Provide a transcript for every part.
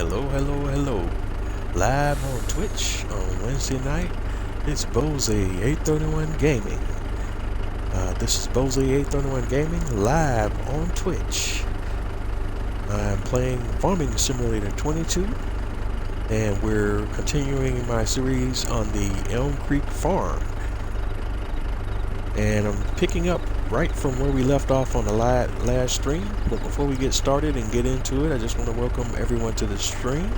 Hello. Live on Twitch on Wednesday night, it's Bose 831 Gaming. This is Bose 831 Gaming live on Twitch. I'm playing Farming Simulator 22, and we're continuing my series on the ELM Creek farm. And I'm picking up right from where we left off on the last stream. But before we get started and get into it, I just want to welcome everyone to the stream.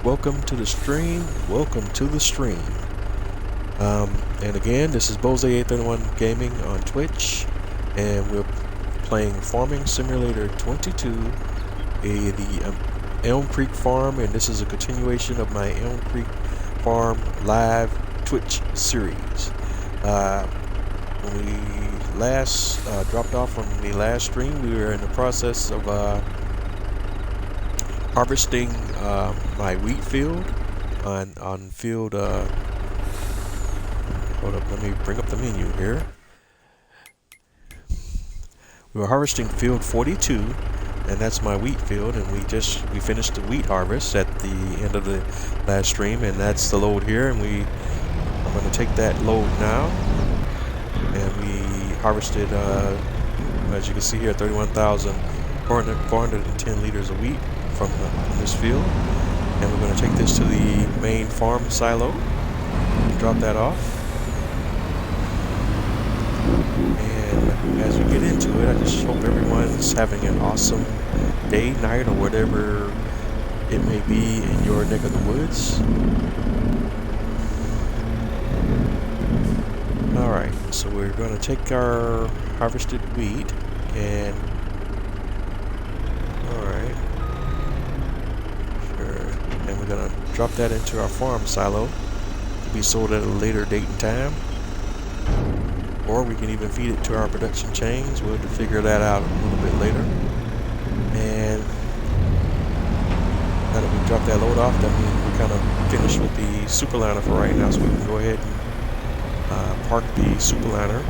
Welcome to the stream. Welcome to the stream. And again, this is Bose 831 Gaming on Twitch, and we're playing Farming Simulator 22, the ELM Creek farm, and this is a continuation of my ELM Creek farm live Twitch series. When we last dropped off from the last stream, we were in the process of harvesting my wheat field on field. Hold up, let me bring up the menu here. We were harvesting field 42, and that's my wheat field, and we finished the wheat harvest at the end of the last stream, and that's the load here, and I'm going to take that load now. And we harvested, as you can see here, 31,410 liters of wheat from this field. And we're going to take this to the main farm silo and drop that off. And as we get into it, I just hope everyone's having an awesome day, night, or whatever it may be in your neck of the woods. Alright, so we're going to take our harvested wheat and... Alright. Sure. And we're going to drop that into our farm silo to be sold at a later date and time. Or we can even feed it to our production chains. We'll have to figure that out a little bit later. And now that we drop that load off, that means we're kind of finished with the superliner for right now, so we can go ahead and park the superliner.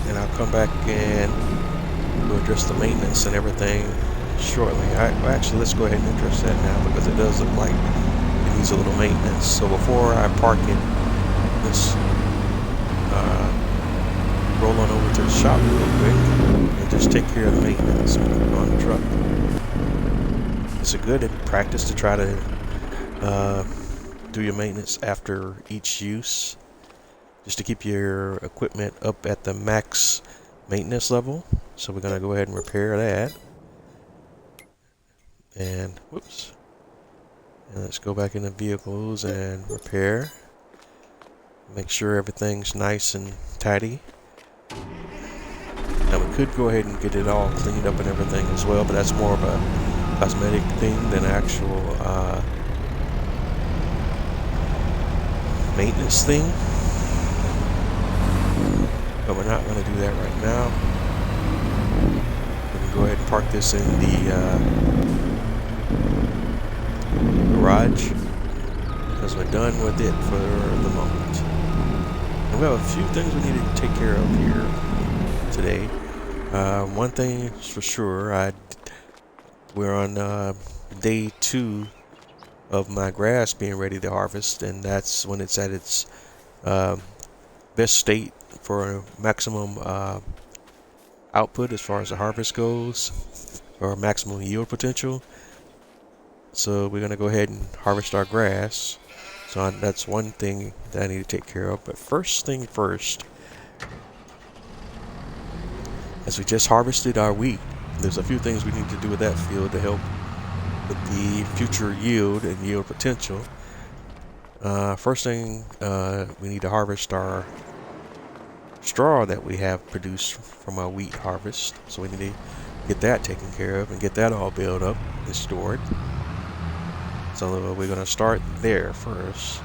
And I'll come back and we'll address the maintenance and everything shortly. Actually, let's go ahead and address that now, because it does look like it needs a little maintenance. So before I park it, let's roll on over to the shop real quick and just take care of the maintenance on the truck. It's a good practice to try to do your maintenance after each use, just to keep your equipment up at the max maintenance level. So we're going to go ahead and repair that. And whoops. And let's go back into vehicles and repair. Make sure everything's nice and tidy. Now we could go ahead and get it all cleaned up and everything as well, but that's more of a cosmetic thing than actual maintenance thing. But we're not going to do that right now. We can go ahead and park this in the garage, because we're done with it for the moment. And we have a few things we need to take care of here today. One thing is for sure, we're on day 2 of my grass being ready to harvest, and that's when it's at its best state for maximum output as far as the harvest goes, or maximum yield potential. So we're going to go ahead and harvest our grass. So that's one thing that I need to take care of. But first thing first, as we just harvested our wheat, there's a few things we need to do with that field to help with the future yield and yield potential. First thing, we need to harvest our straw that we have produced from our wheat harvest. So we need to get that taken care of and get that all built up and stored. So we're going to start there first.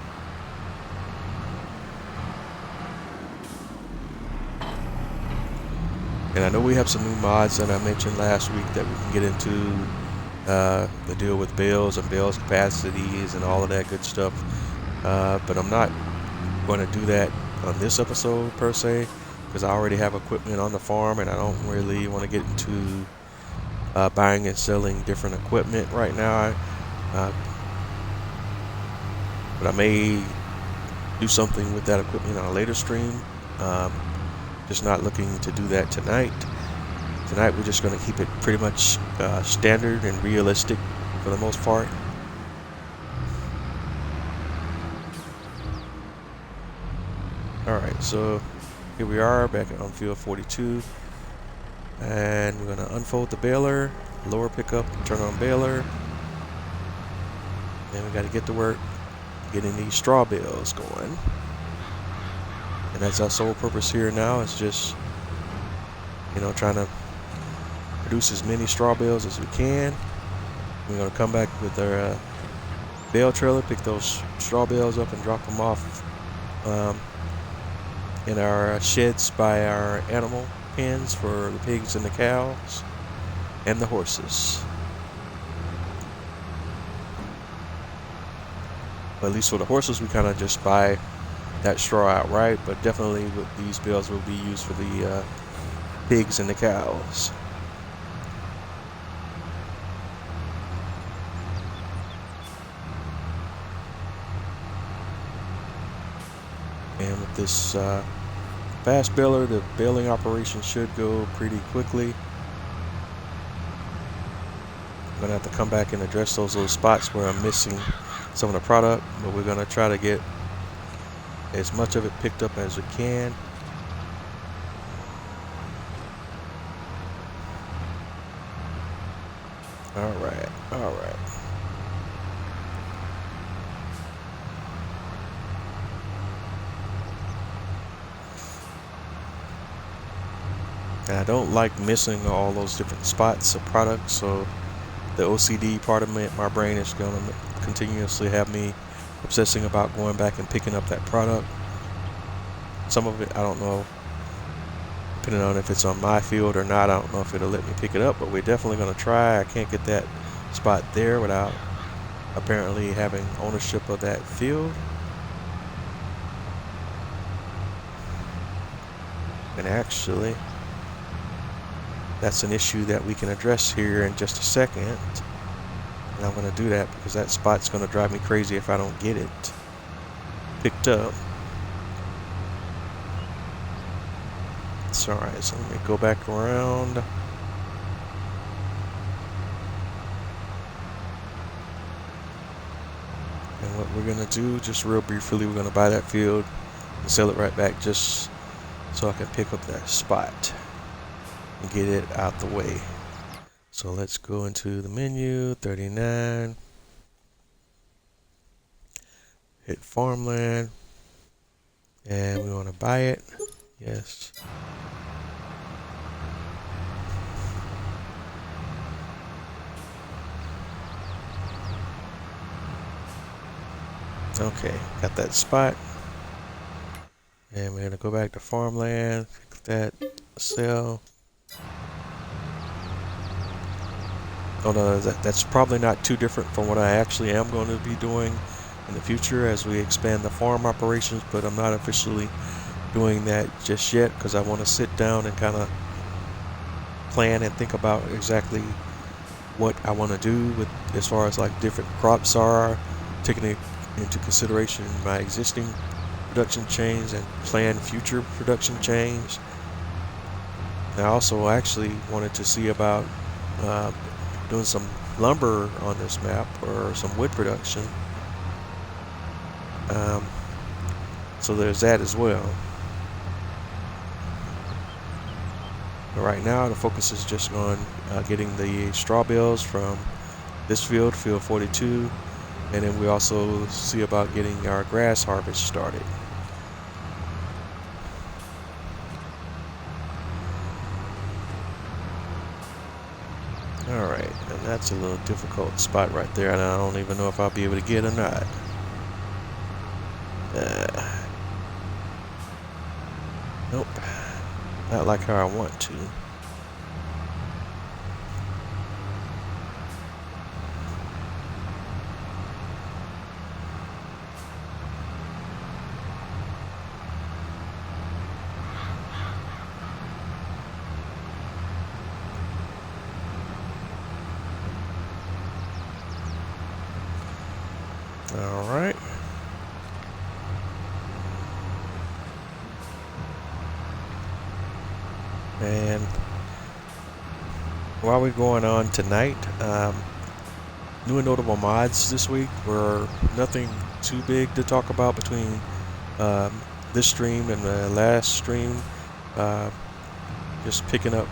And I know we have some new mods that I mentioned last week that we can get into, the deal with bales and bales capacities and all of that good stuff. But I'm not going to do that on this episode per se. because I already have equipment on the farm and I don't really want to get into buying and selling different equipment right now. But I may do something with that equipment on a later stream. Just not looking to do that tonight. Tonight we're just going to keep it pretty much standard and realistic for the most part. Alright, so here we are back on field 42, and we're going to unfold the baler, lower pickup, turn on baler, and we got to get to work getting these straw bales going. And that's our sole purpose here now, is just, you know, trying to produce as many straw bales as we can. We're going to come back with our bale trailer, pick those straw bales up and drop them off in our sheds by our animal pens for the pigs and the cows and the horses. But at least for the horses, we kind of just buy that straw outright, but definitely these bales will be used for the pigs and the cows. And with this fast baler, the baling operation should go pretty quickly. I'm gonna have to come back and address those little spots where I'm missing some of the product, but we're gonna try to get as much of it picked up as we can. All right. And I don't like missing all those different spots of products, so the OCD part of my brain is going to continuously have me obsessing about going back and picking up that product. Some of it, I don't know, depending on if it's on my field or not, I don't know if it'll let me pick it up, but we're definitely going to try. I can't get that spot there without apparently having ownership of that field. And actually, that's an issue that we can address here in just a second. And I'm going to do that because that spot's going to drive me crazy if I don't get it picked up. It's alright, so let me go back around. And what we're going to do, just real briefly, we're going to buy that field and sell it right back just so I can pick up that spot and get it out the way. So let's go into the menu, 39, hit farmland, and we want to buy it. Yes. Okay, got that spot. And we're gonna go back to farmland, click that, sell. Oh no, that's probably not too different from what I actually am going to be doing in the future as we expand the farm operations, but I'm not officially doing that just yet because I want to sit down and kind of plan and think about exactly what I want to do with as far as like different crops are, taking into consideration my existing production chains and plan future production chains. And I also actually wanted to see about doing some lumber on this map or some wood production. So there's that as well. But right now the focus is just on getting the straw bales from this field, field 42, and then we also see about getting our grass harvest started. Alright, and that's a little difficult spot right there, and I don't even know if I'll be able to get or not. Nope, not like how I want to. And while we're going on tonight, new and notable mods this week were nothing too big to talk about between this stream and the last stream. Just picking up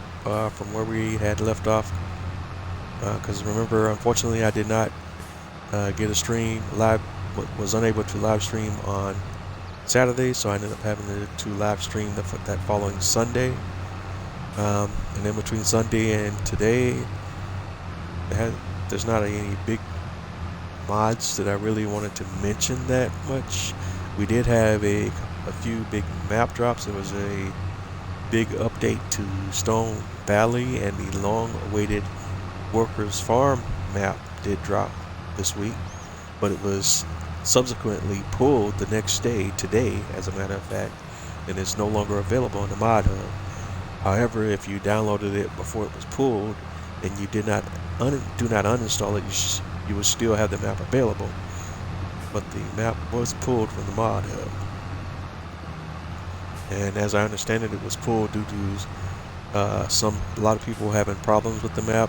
from where we had left off. Because remember, unfortunately, I did not get a stream live, was unable to live stream on Saturday, so I ended up having to live stream that following Sunday. And in between Sunday and today, there's not any big mods that I really wanted to mention that much. We did have a few big map drops. There was a big update to Stone Valley, and the long-awaited Workers Farm map did drop this week, but it was subsequently pulled the next day, today as a matter of fact, and it's no longer available on the mod hub. However, if you downloaded it before it was pulled and you do not uninstall it, you will still have the map available, but the map was pulled from the mod hub. And as I understand it, it was pulled due to a lot of people having problems with the map,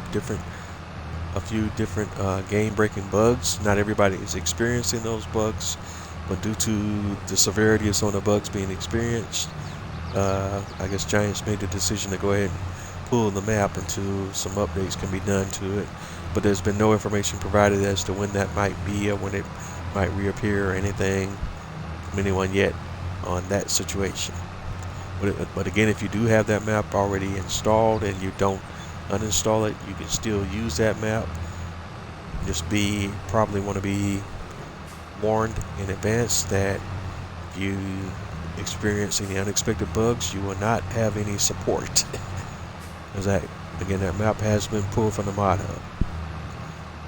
a few different game-breaking bugs. Not everybody is experiencing those bugs, but due to the severity of some of the bugs being experienced, I guess Giants made the decision to go ahead and pull the map until some updates can be done to it. But there's been no information provided as to when that might be or when it might reappear or anything from anyone yet on that situation. But again, if you do have that map already installed and you don't uninstall it, you can still use that map. Just probably want to be warned in advance that if you experience any unexpected bugs, you will not have any support. Because again, that map has been pulled from the mod hub,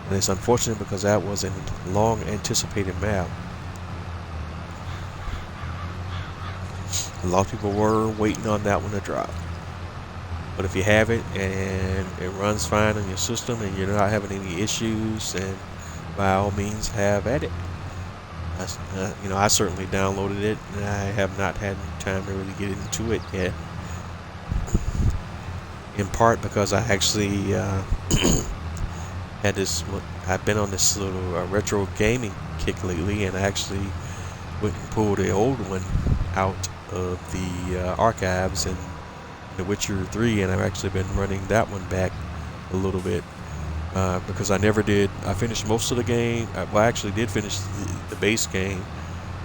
and it's unfortunate because that was a long anticipated map. A lot of people were waiting on that one to drop. But if you have it and it runs fine on your system and you're not having any issues, then by all means have at it. I certainly downloaded it, and I have not had time to really get into it yet. In part because I actually I've been on this little retro gaming kick lately, and I actually went and pulled the old one out of the archives in The Witcher 3, and I've actually been running that one back a little bit because I finished most of the game. I actually did finish the base game,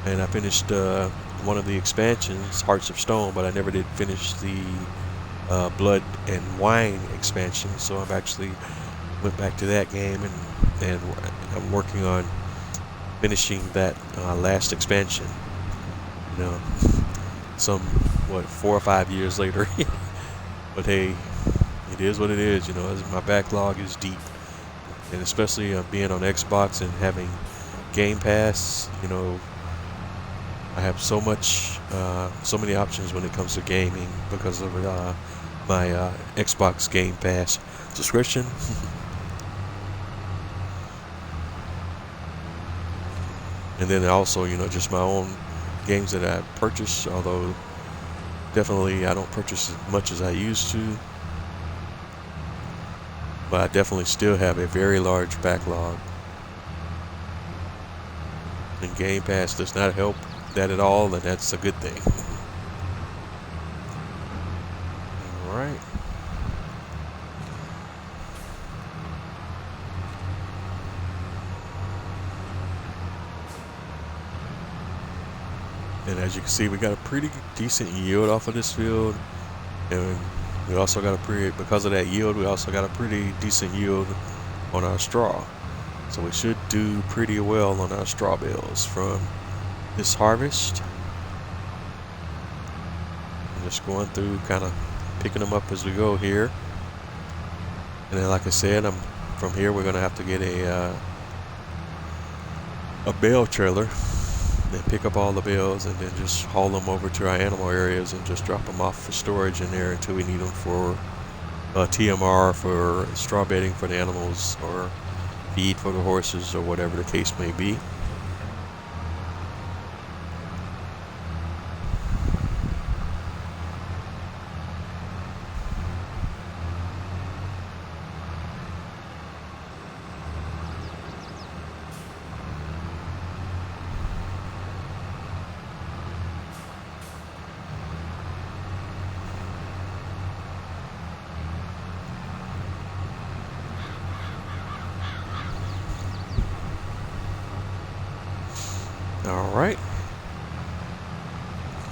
and I finished one of the expansions, Hearts of Stone, but I never did finish the Blood and Wine expansion, so I've actually went back to that game, and I'm working on finishing that last expansion. Some 4 or 5 years later. But hey, it is what it is. My backlog is deep, and especially being on Xbox and having Game Pass, I have so many options when it comes to gaming because of my Xbox Game Pass subscription. And then also, just my own games that I purchase, although definitely I don't purchase as much as I used to, but I definitely still have a very large backlog, and Game Pass does not help that at all, and that's a good thing. Alright. And as you can see, we got a pretty decent yield off of this field, and we also got because of that yield, we also got a pretty decent yield on our straw. So we should do pretty well on our straw bales from this harvest. I'm just going through, kind of picking them up as we go here. And then, like I said, from here we're gonna have to get a bale trailer. Then pick up all the bales and then just haul them over to our animal areas and just drop them off for storage in there until we need them for TMR, for straw bedding for the animals, or feed for the horses, or whatever the case may be. All right.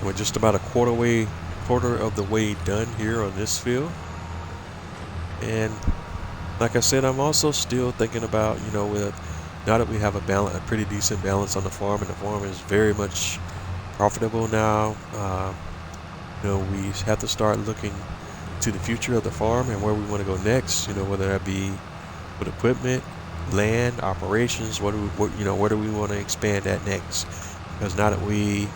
We're just about a quarter of the way done here on this field. And like I said, I'm also still thinking about, now that we have a pretty decent balance on the farm, and the farm is very much profitable now. We have to start looking to the future of the farm and where we want to go next. Whether that be with equipment, land, operations. Where do we want to expand at next? Because now that we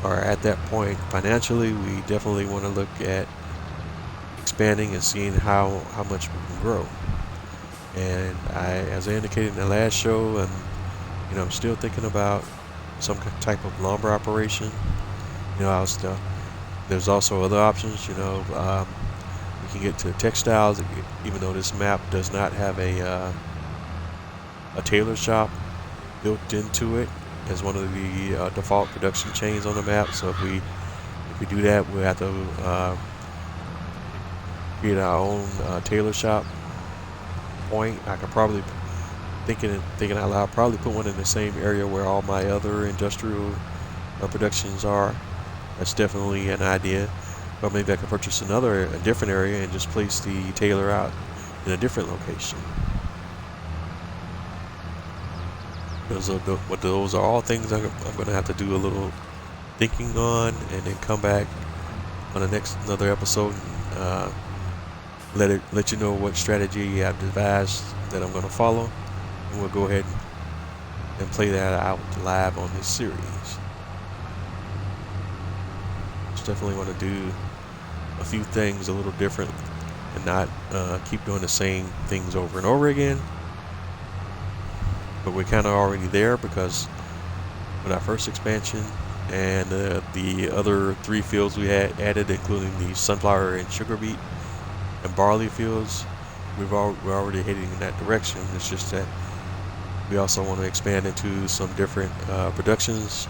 are at that point financially, we definitely want to look at expanding and seeing how much we can grow. And as I indicated in the last show, I'm still thinking about some type of lumber operation. There's also other options. We can get to textiles, even though this map does not have a tailor shop built into it as one of the default production chains on the map. So if we do that, we'll have to create our own tailor shop point. I could probably, thinking out loud, probably put one in the same area where all my other industrial productions are. That's definitely an idea. Or maybe I could purchase a different area and just place the tailor out in a different location. Those are all things I'm going to have to do a little thinking on, and then come back on another episode and let you know what strategy I've devised that I'm going to follow, and we'll go ahead and play that out live on this series. Just definitely want to do a few things a little different and not keep doing the same things over and over again. But we're kind of already there, because with our first expansion and the other 3 fields we had added, including the sunflower and sugar beet and barley fields, we're already heading in that direction. It's just that we also want to expand into some different productions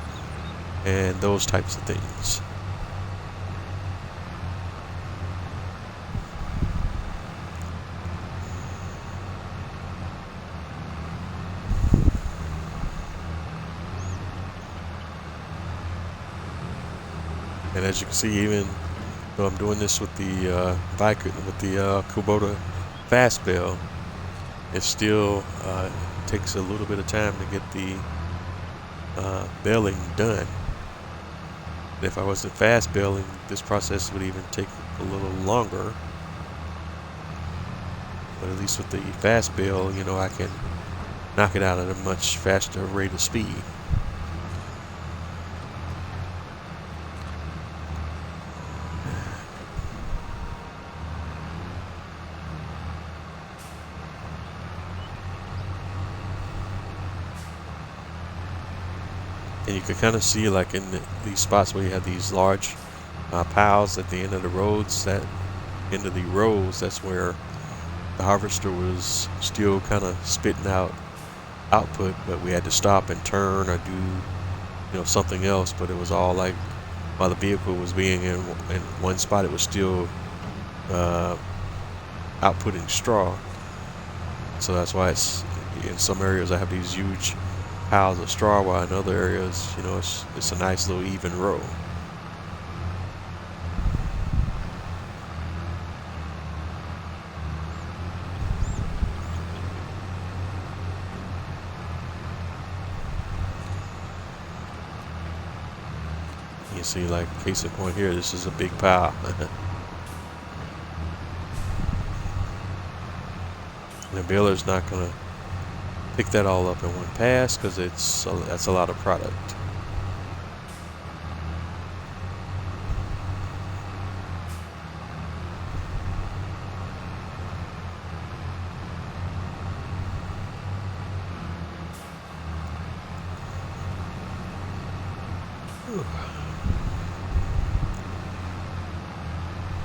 and those types of things. And as you can see, even though I'm doing this with the Kubota fast bale, it still takes a little bit of time to get the baling done. And if I wasn't fast baling, this process would even take a little longer. But at least with the fast bale, I can knock it out at a much faster rate of speed. And you can kind of see, like in these spots where you have these large piles at the end of the roads, that's where the harvester was still kind of spitting out output, but we had to stop and turn or do something else. But it was all like, while the vehicle was being in one spot, it was still outputting straw. So that's why it's in some areas I have these huge piles of straw, while in other areas, it's a nice little even row. You see, like, case in point here, this is a big pile. The baler's not gonna pick that all up in one pass, because that's a lot of product.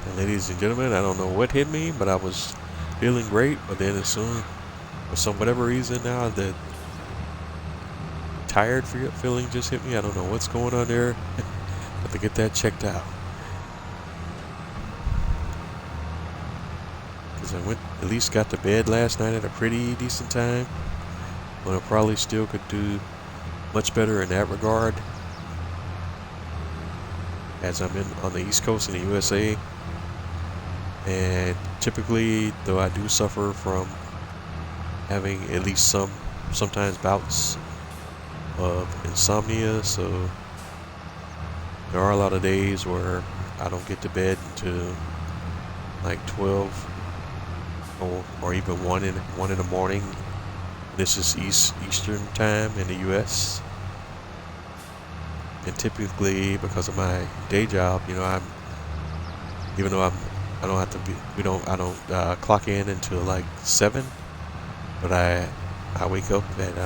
And ladies and gentlemen, I don't know what hit me, but I was feeling great, but then as soon, for whatever reason now, that tired feeling just hit me. I don't know what's going on there. Have to get that checked out. Because I at least got to bed last night at a pretty decent time, when I probably still could do much better in that regard, as I'm on the East Coast in the USA. And typically, though I do suffer from having at least sometimes bouts of insomnia, so there are a lot of days where I don't get to bed until like 12 or even 1 in the morning. This is Eastern time in the US. And typically, because of my day job, you know, even though I don't have to be, I don't clock in until like 7, but I wake up at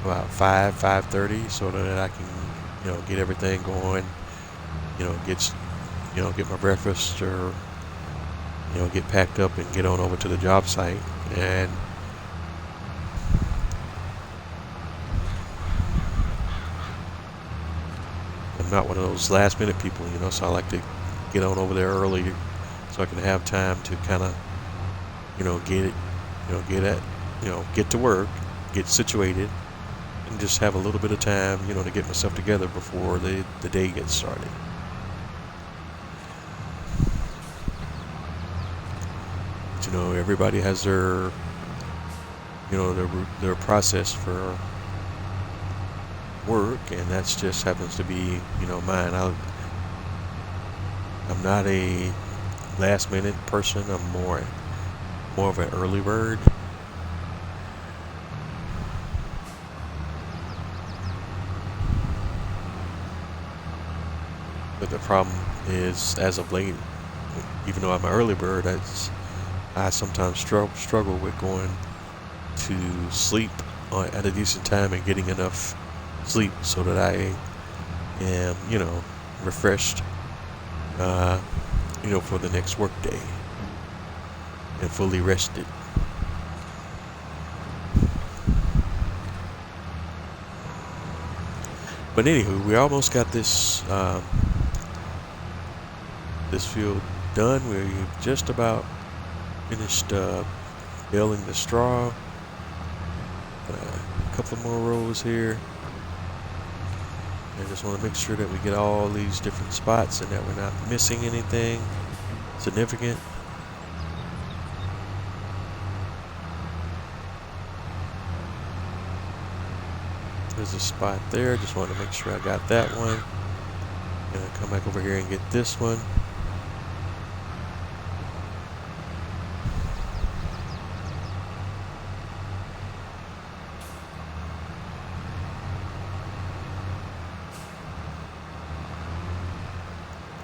about 5:30 so that I can, you know, get everything going, you know, get my breakfast, or, you know, get packed up and get on over to the job site. And I'm not one of those last minute people, you know, so I like to get on over there early so I can have time to kind of, you know, get to work, get situated, and just have a little bit of time, you know, to get myself together before the day gets started. But, you know, everybody has their, you know, their process for work, and that's just happens to be, you know, mine. I'm not a last minute person. I'm more of an early bird. But the problem is, as of late, even though I'm an early bird, I sometimes struggle with going to sleep at a decent time and getting enough sleep so that I am, you know, refreshed, you know, for the next work day and fully rested. But anywho, we almost got this this field done. We're just about finished baling the straw. A couple more rows here. I just want to make sure that we get all these different spots and that we're not missing anything significant. There's a spot there. Just want to make sure I got that one. Gonna come back over here and get this one.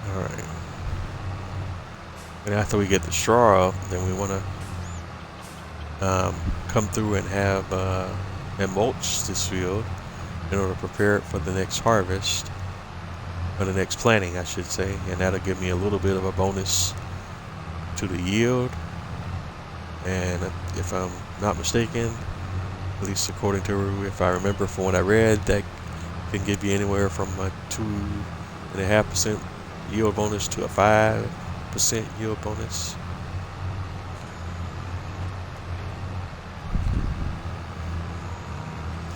Alright. And after we get the straw up, then we want to come through and have and mulch this field in order to prepare it for the next harvest, or the next planting, I should say. And that'll give me a little bit of a bonus to the yield. And if I'm not mistaken, at least according to, if I remember from what I read, that can give you anywhere from a 2.5% yield bonus to a 5% yield bonus.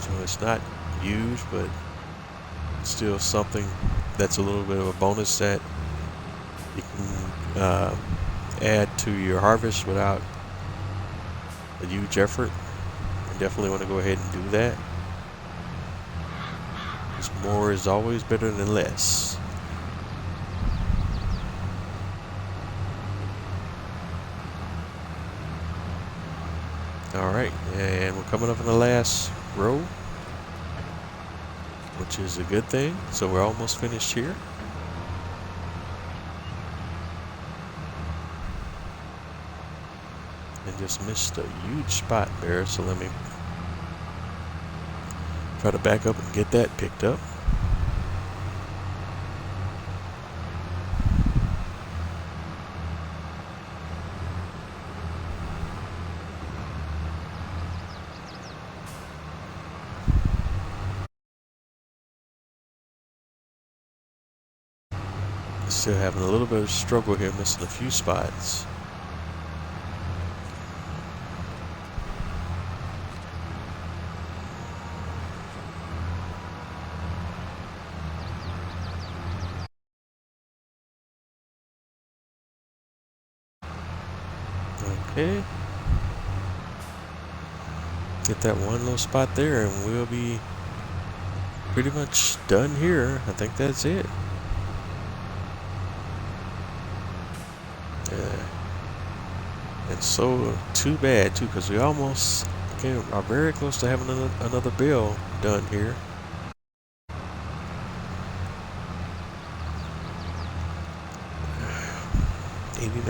So it's not huge, but still something that's a little bit of a bonus that you can add to your harvest without a huge effort. You definitely want to go ahead and do that, because more is always better than less. Alright, and we're coming up on the last row, which is a good thing. So we're almost finished here. And just missed a huge spot there, so let me try to back up and get that picked up. Still having a little bit of struggle here, missing a few spots. Okay. Get that one little spot there and we'll be pretty much done here. I think that's it. And so too bad too, because we almost are very close to having another bill done here.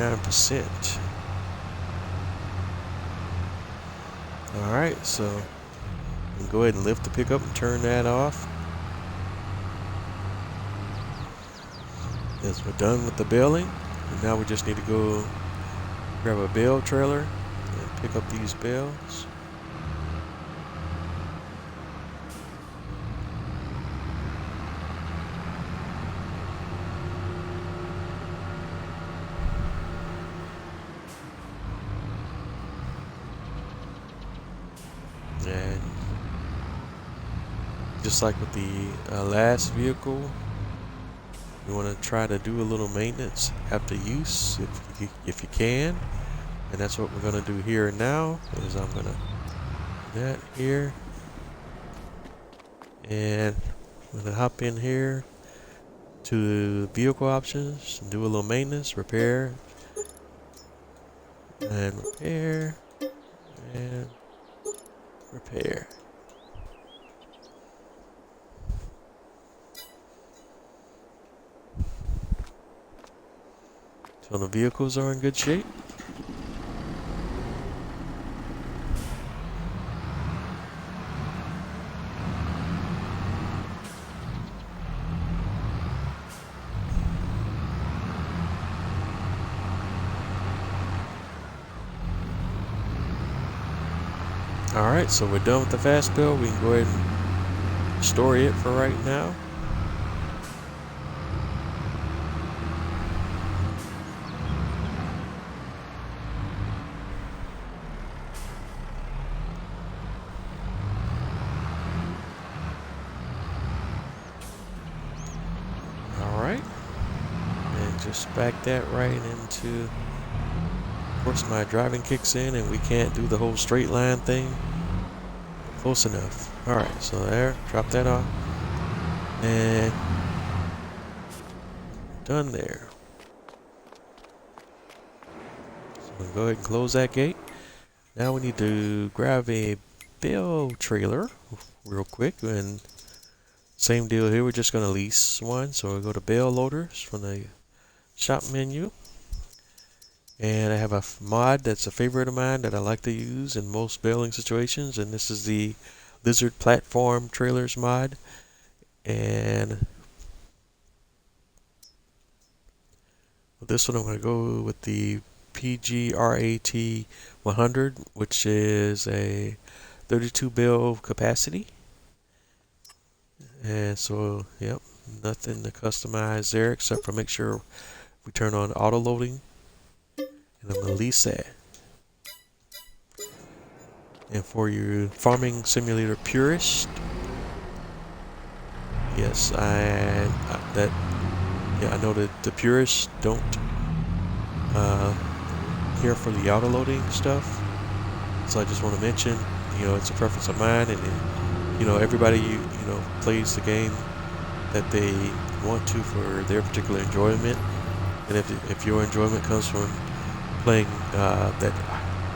%. All right, so we can go ahead and lift the pickup and turn that off. As we're done with the baling, and now we just need to go grab a bale trailer and pick up these bales. And just like with the last vehicle, you want to try to do a little maintenance after use if you can, and that's what we're going to do here and now. Is I'm going to do that here, and I'm going to hop in here to vehicle options and do a little maintenance, repair, and repair, and repair. So the vehicles are in good shape. Alright, so we're done with the fast build. We can go ahead and store it for right now. Alright, and just back that right into, of course my driving kicks in and we can't do the whole straight line thing. Close enough. Alright, so there, drop that off. And done there. So we'll go ahead and close that gate. Now we need to grab a bale trailer real quick, and same deal here, we're just going to lease one. So we'll go to bale loaders from the shop menu. And I have a mod that's a favorite of mine that I like to use in most baling situations, and this is the Lizard Platform Trailers mod. And with this one I'm going to go with the PGRAT 100, which is a 32 bale capacity. And so, yep, nothing to customize there except for make sure we turn on auto loading. And I'm going to lease that. And for your farming simulator purist, yes, I know that the purists don't care for the auto loading stuff. So I just want to mention, it's a preference of mine, and everybody plays the game that they want to for their particular enjoyment. And if your enjoyment comes from playing that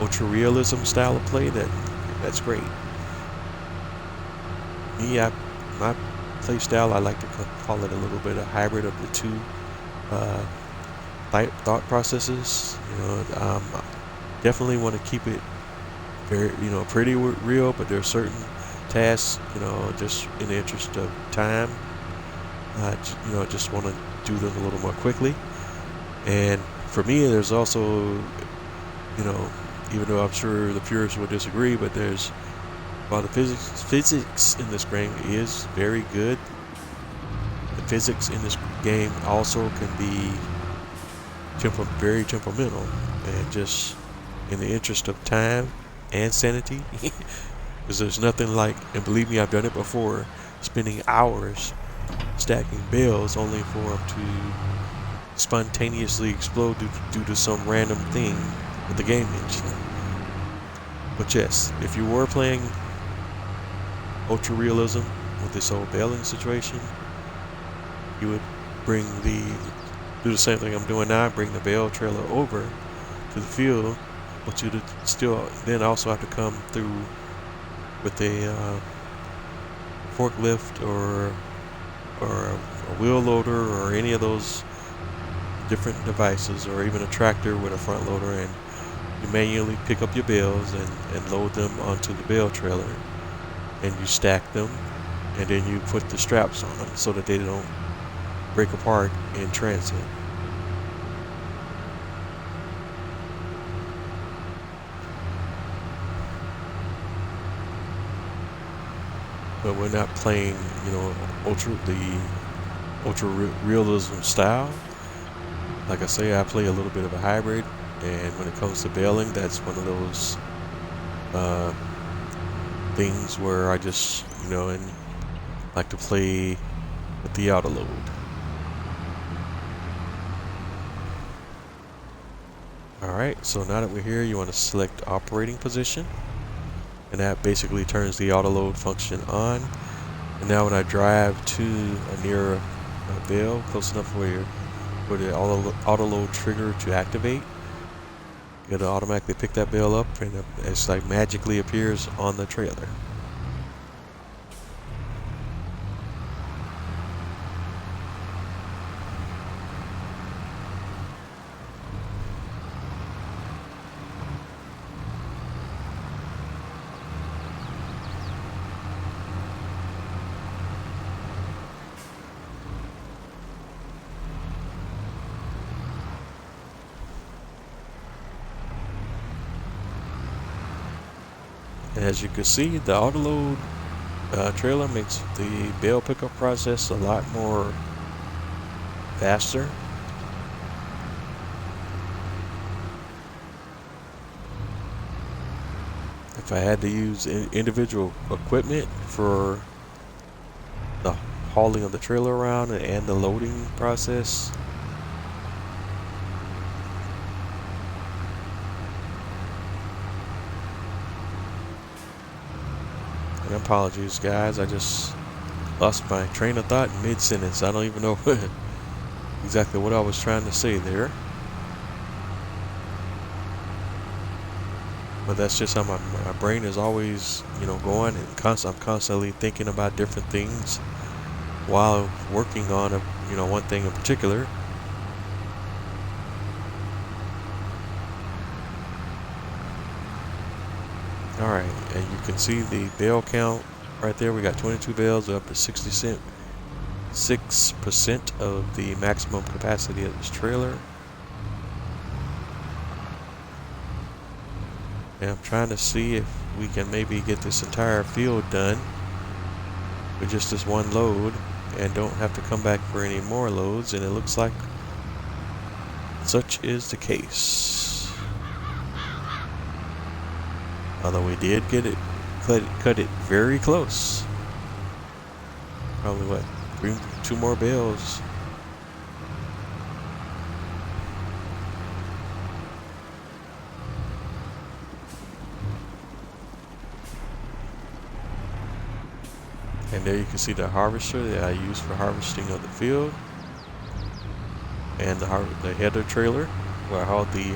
ultra realism style of play, that's great. Me, my play style, I like to call it a little bit of hybrid of the two thought processes. Definitely want to keep it very pretty real, but there are certain tasks, just in the interest of time, just want to do them a little more quickly. And for me, there's also, even though I'm sure the purists will disagree, but while the physics in this game is very good, the physics in this game also can be very temperamental, and just in the interest of time and sanity, because there's nothing like, and believe me, I've done it before, spending hours stacking bales only for them to spontaneously explode due to some random thing with the game engine. But yes, if you were playing ultra realism with this whole baling situation, you would do the same thing I'm doing now, bring the bale trailer over to the field, but you'd still then also have to come through with a forklift or a wheel loader or any of those different devices, or even a tractor with a front loader, and you manually pick up your bales and load them onto the bale trailer, and you stack them, and then you put the straps on them so that they don't break apart in transit. But we're not playing, the ultra realism style. Like I say, I play a little bit of a hybrid, and when it comes to baling, that's one of those things where I just, and like to play with the auto load. Alright, so now that we're here, you want to select operating position, and that basically turns the auto load function on. And now when I drive to near a bale close enough for the auto load trigger to activate, it'll automatically pick that bale up, and it's like magically appears on the trailer. And as you can see, the auto load trailer makes the bale pickup process a lot more faster. If I had to use individual equipment for the hauling of the trailer around and the loading process, and apologies guys, I just lost my train of thought in mid-sentence. I don't even know exactly what I was trying to say there. But that's just how my brain is always, going, and I'm constantly thinking about different things while working on one thing in particular. Alright, and you can see the bale count right there. We got 22 bales, up to 6% of the maximum capacity of this trailer. And I'm trying to see if we can maybe get this entire field done with just this one load and don't have to come back for any more loads, and it looks like such is the case. Although we did get it, cut it very close. Probably two more bales. And there you can see the harvester that I use for harvesting of the field, and the header trailer where I hauled the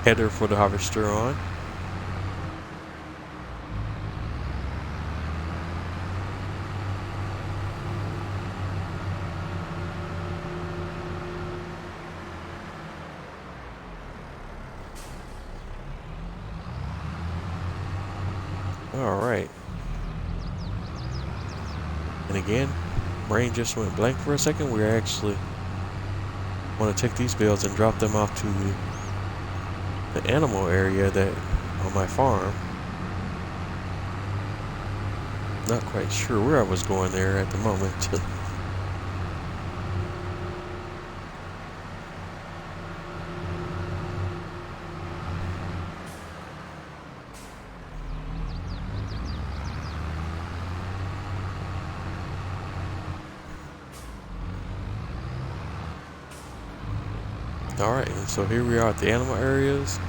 header for the harvester on. Alright. And again, brain just went blank for a second. We actually want to take these bales and drop them off to the animal area that on my farm. Not quite sure where I was going there at the moment. Alright, and so here we are at the animal areas.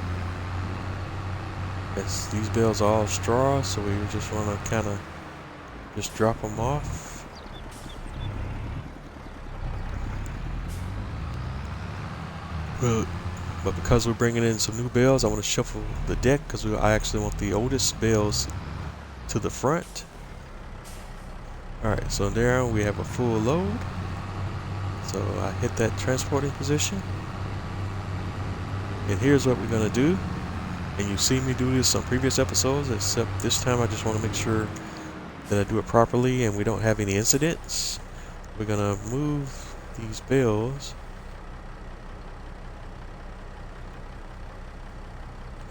These bales are all straw, so we just want to kind of just drop them off. But because we're bringing in some new bales, I want to shuffle the deck because I actually want the oldest bales to the front. Alright, so there we have a full load. So I hit that transporting position. And here's what we're going to do. And you've seen me do this on previous episodes, except this time I just want to make sure that I do it properly and we don't have any incidents. We're going to move these bales.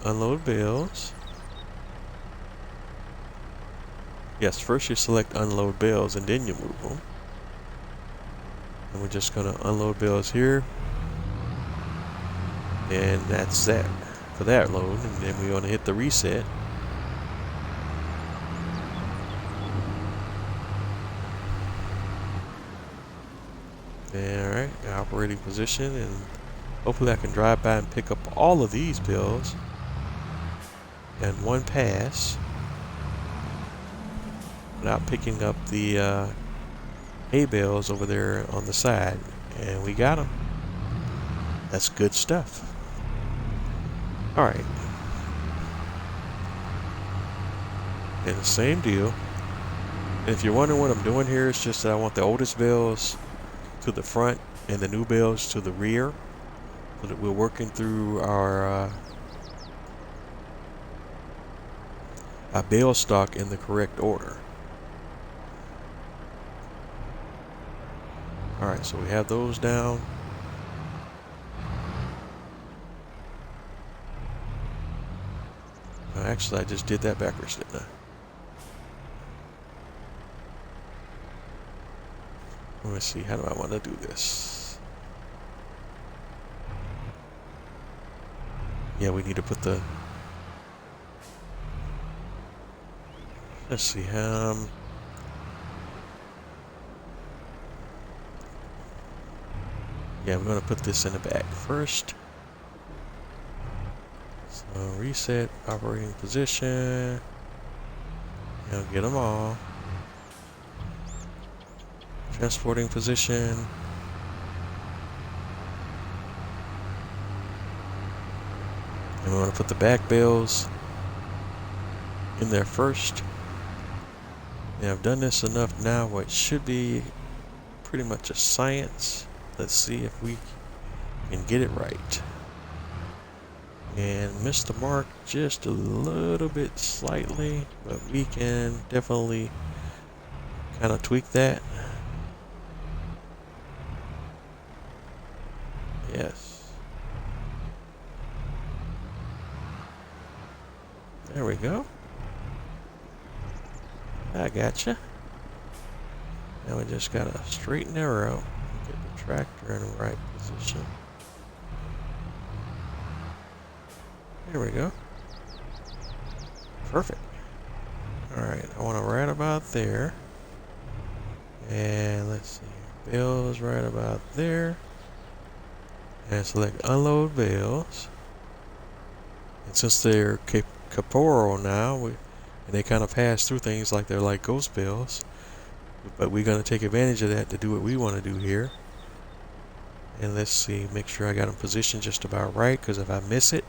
Unload bales. Yes, first you select unload bales and then you move them. And we're just going to unload bales here. And that's that for that load. And then we want to hit the reset. Alright, operating position, and hopefully I can drive by and pick up all of these bales in one pass without picking up the hay bales over there on the side. And we got them. That's good stuff. Alright. And the same deal. And if you're wondering what I'm doing here, it's just that I want the oldest bales to the front and the new bales to the rear, so that we're working through our bale stock in the correct order. Alright, so we have those down. Actually, I just did that backwards, didn't I? Let me see, how do I want to do this? Yeah, we need to put the... Let's see, yeah, we're going to put this in the back first. So reset operating position. I'll get them all. Transporting position. And we want to put the back bales in there first. And I've done this enough now where it should be pretty much a science. Let's see if we can get it right. And missed the mark just a little bit slightly, but we can definitely kind of tweak that. Yes. There we go. I gotcha. Now we just gotta straighten her out. Get the tractor in the right position. There we go. Perfect. Alright, I want to right about there. And let's see. Bales right about there. And select unload bales. And since they're corporeal now, and they kind of pass through things like they're like ghost bales, but we're going to take advantage of that to do what we want to do here. And let's see, make sure I got them positioned just about right, because if I miss it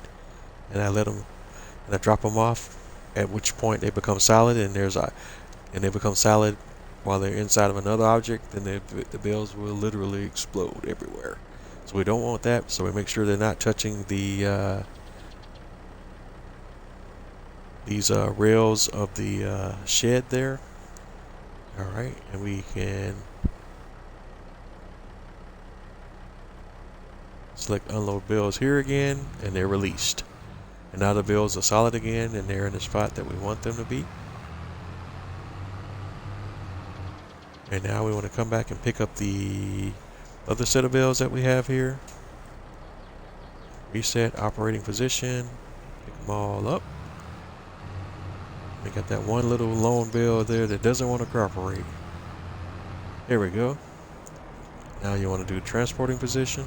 and I let them and I drop them off, at which point they become solid, and they become solid while they're inside of another object, then the bales will literally explode everywhere. So we don't want that, so we make sure they're not touching the these rails of the shed there. Alright, and we can select unload bales here again, and they're released. And now the bales are solid again, and they're in the spot that we want them to be. And now we want to come back and pick up the other set of bales that we have here. Reset operating position. Pick them all up. We got that one little lone bale there that doesn't want to cooperate. There we go. Now you want to do transporting position.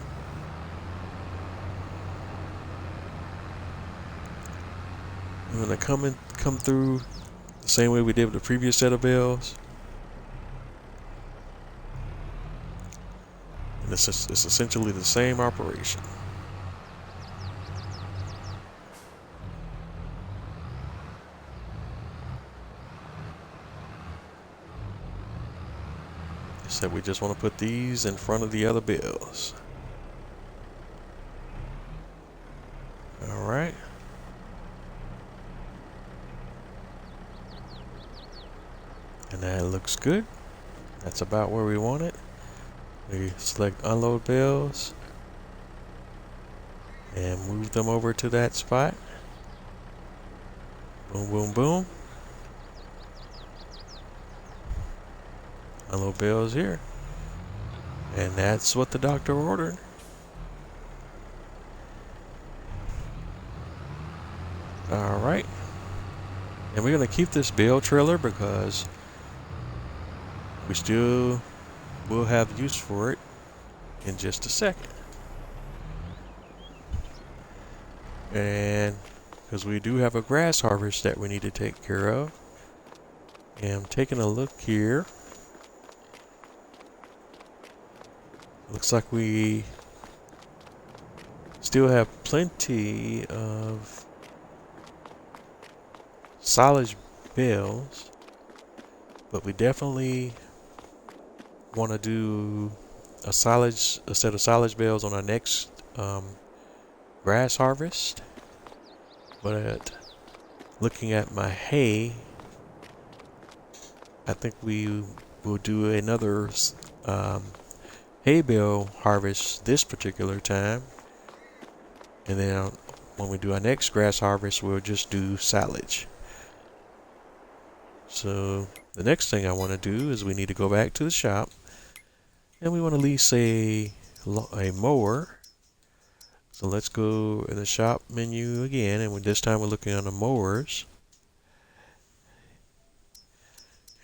We're going to come through the same way we did with the previous set of bales. And it's essentially the same operation. Except we just want to put these in front of the other bales. Alright. And that looks good. That's about where we want it. We select unload bales and move them over to that spot. Boom, boom, boom. Unload bales here. And that's what the doctor ordered. Alright. And we're going to keep this bale trailer because we still will have use for it in just a second. And because we do have a grass harvest that we need to take care of. And I'm taking a look here. Looks like we still have plenty of silage bales, but we definitely want to do a set of silage bales on our next grass harvest. But looking at my hay, I think we will do another hay bale harvest this particular time, and then when we do our next grass harvest, we'll just do silage. So the next thing I want to do is we need to go back to the shop, and we want to lease a mower. So let's go in the shop menu again, and this time we're looking on the mowers.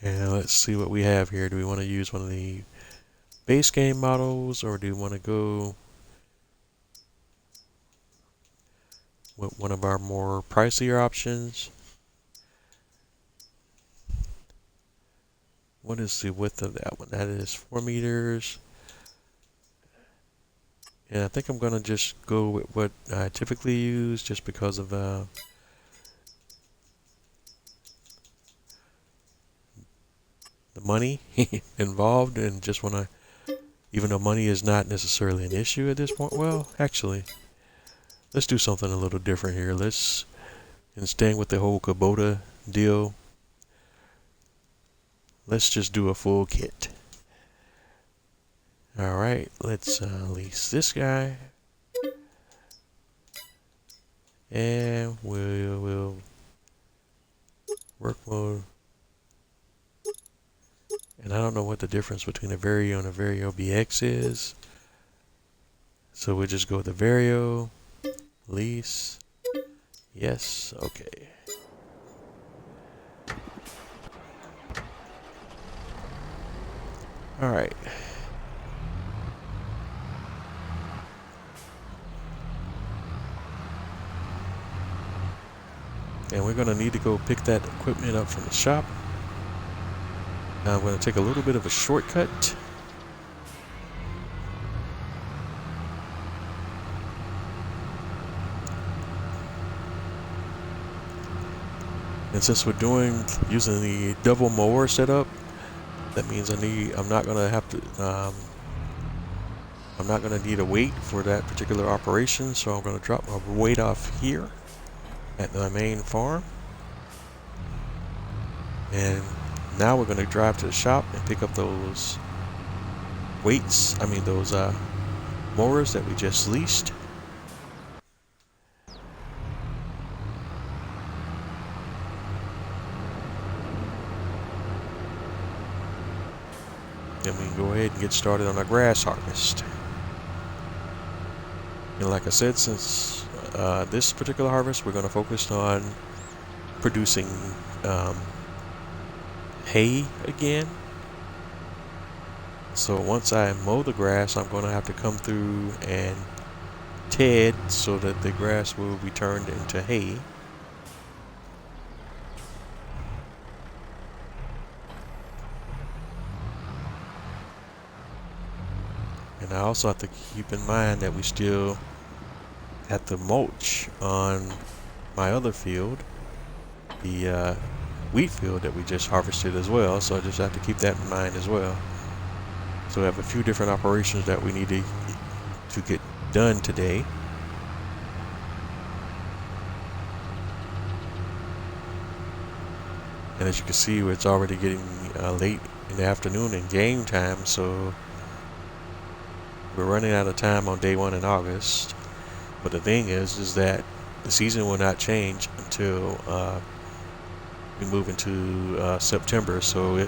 And let's see what we have here. Do we want to use one of the base game models, or do you want to go with one of our more pricier options? What is the width of that one? That is 4 meters. And I think I'm going to just go with what I typically use just because of the money involved, and just want to, even though money is not necessarily an issue at this point. Well, actually, let's do something a little different here. Let's, in staying with the whole Kubota deal, let's just do a full kit. Alright, let's lease this guy. And we'll work mode. And I don't know what the difference between a Vario and a Vario BX is. So we'll just go with the Vario. Lease. Yes. Okay. Alright. And we're going to need to go pick that equipment up from the shop. Now I'm going to take a little bit of a shortcut. And since we're using the double mower setup, that means I'm not going to need a weight for that particular operation. So I'm going to drop my weight off here at my main farm. And now we're going to drive to the shop and pick up those those mowers that we just leased. Then we can go ahead and get started on our grass harvest. And like I said, since this particular harvest, we're going to focus on producing hay again. So once I mow the grass, I'm going to have to come through and ted so that the grass will be turned into hay. I also have to keep in mind that we still have to mulch on my other field, the wheat field that we just harvested as well. So I just have to keep that in mind as well. So we have a few different operations that we need to get done today. And as you can see, it's already getting late in the afternoon and game time, so we're running out of time on day 1 in August. But the thing is that the season will not change until we move into September. So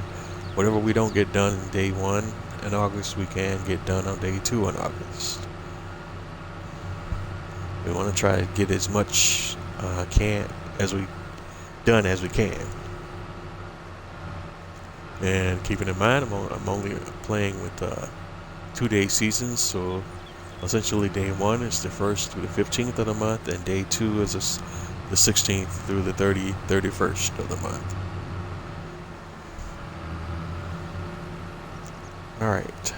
whatever we don't get done in day 1 in August, we can get done on day 2 in August. We want to try to get as much done as we can. And keeping in mind, I'm only playing with 2-day seasons, so essentially day 1 is the 1st through the 15th of the month, and day 2 is the 16th through the 31st of the month. Alright.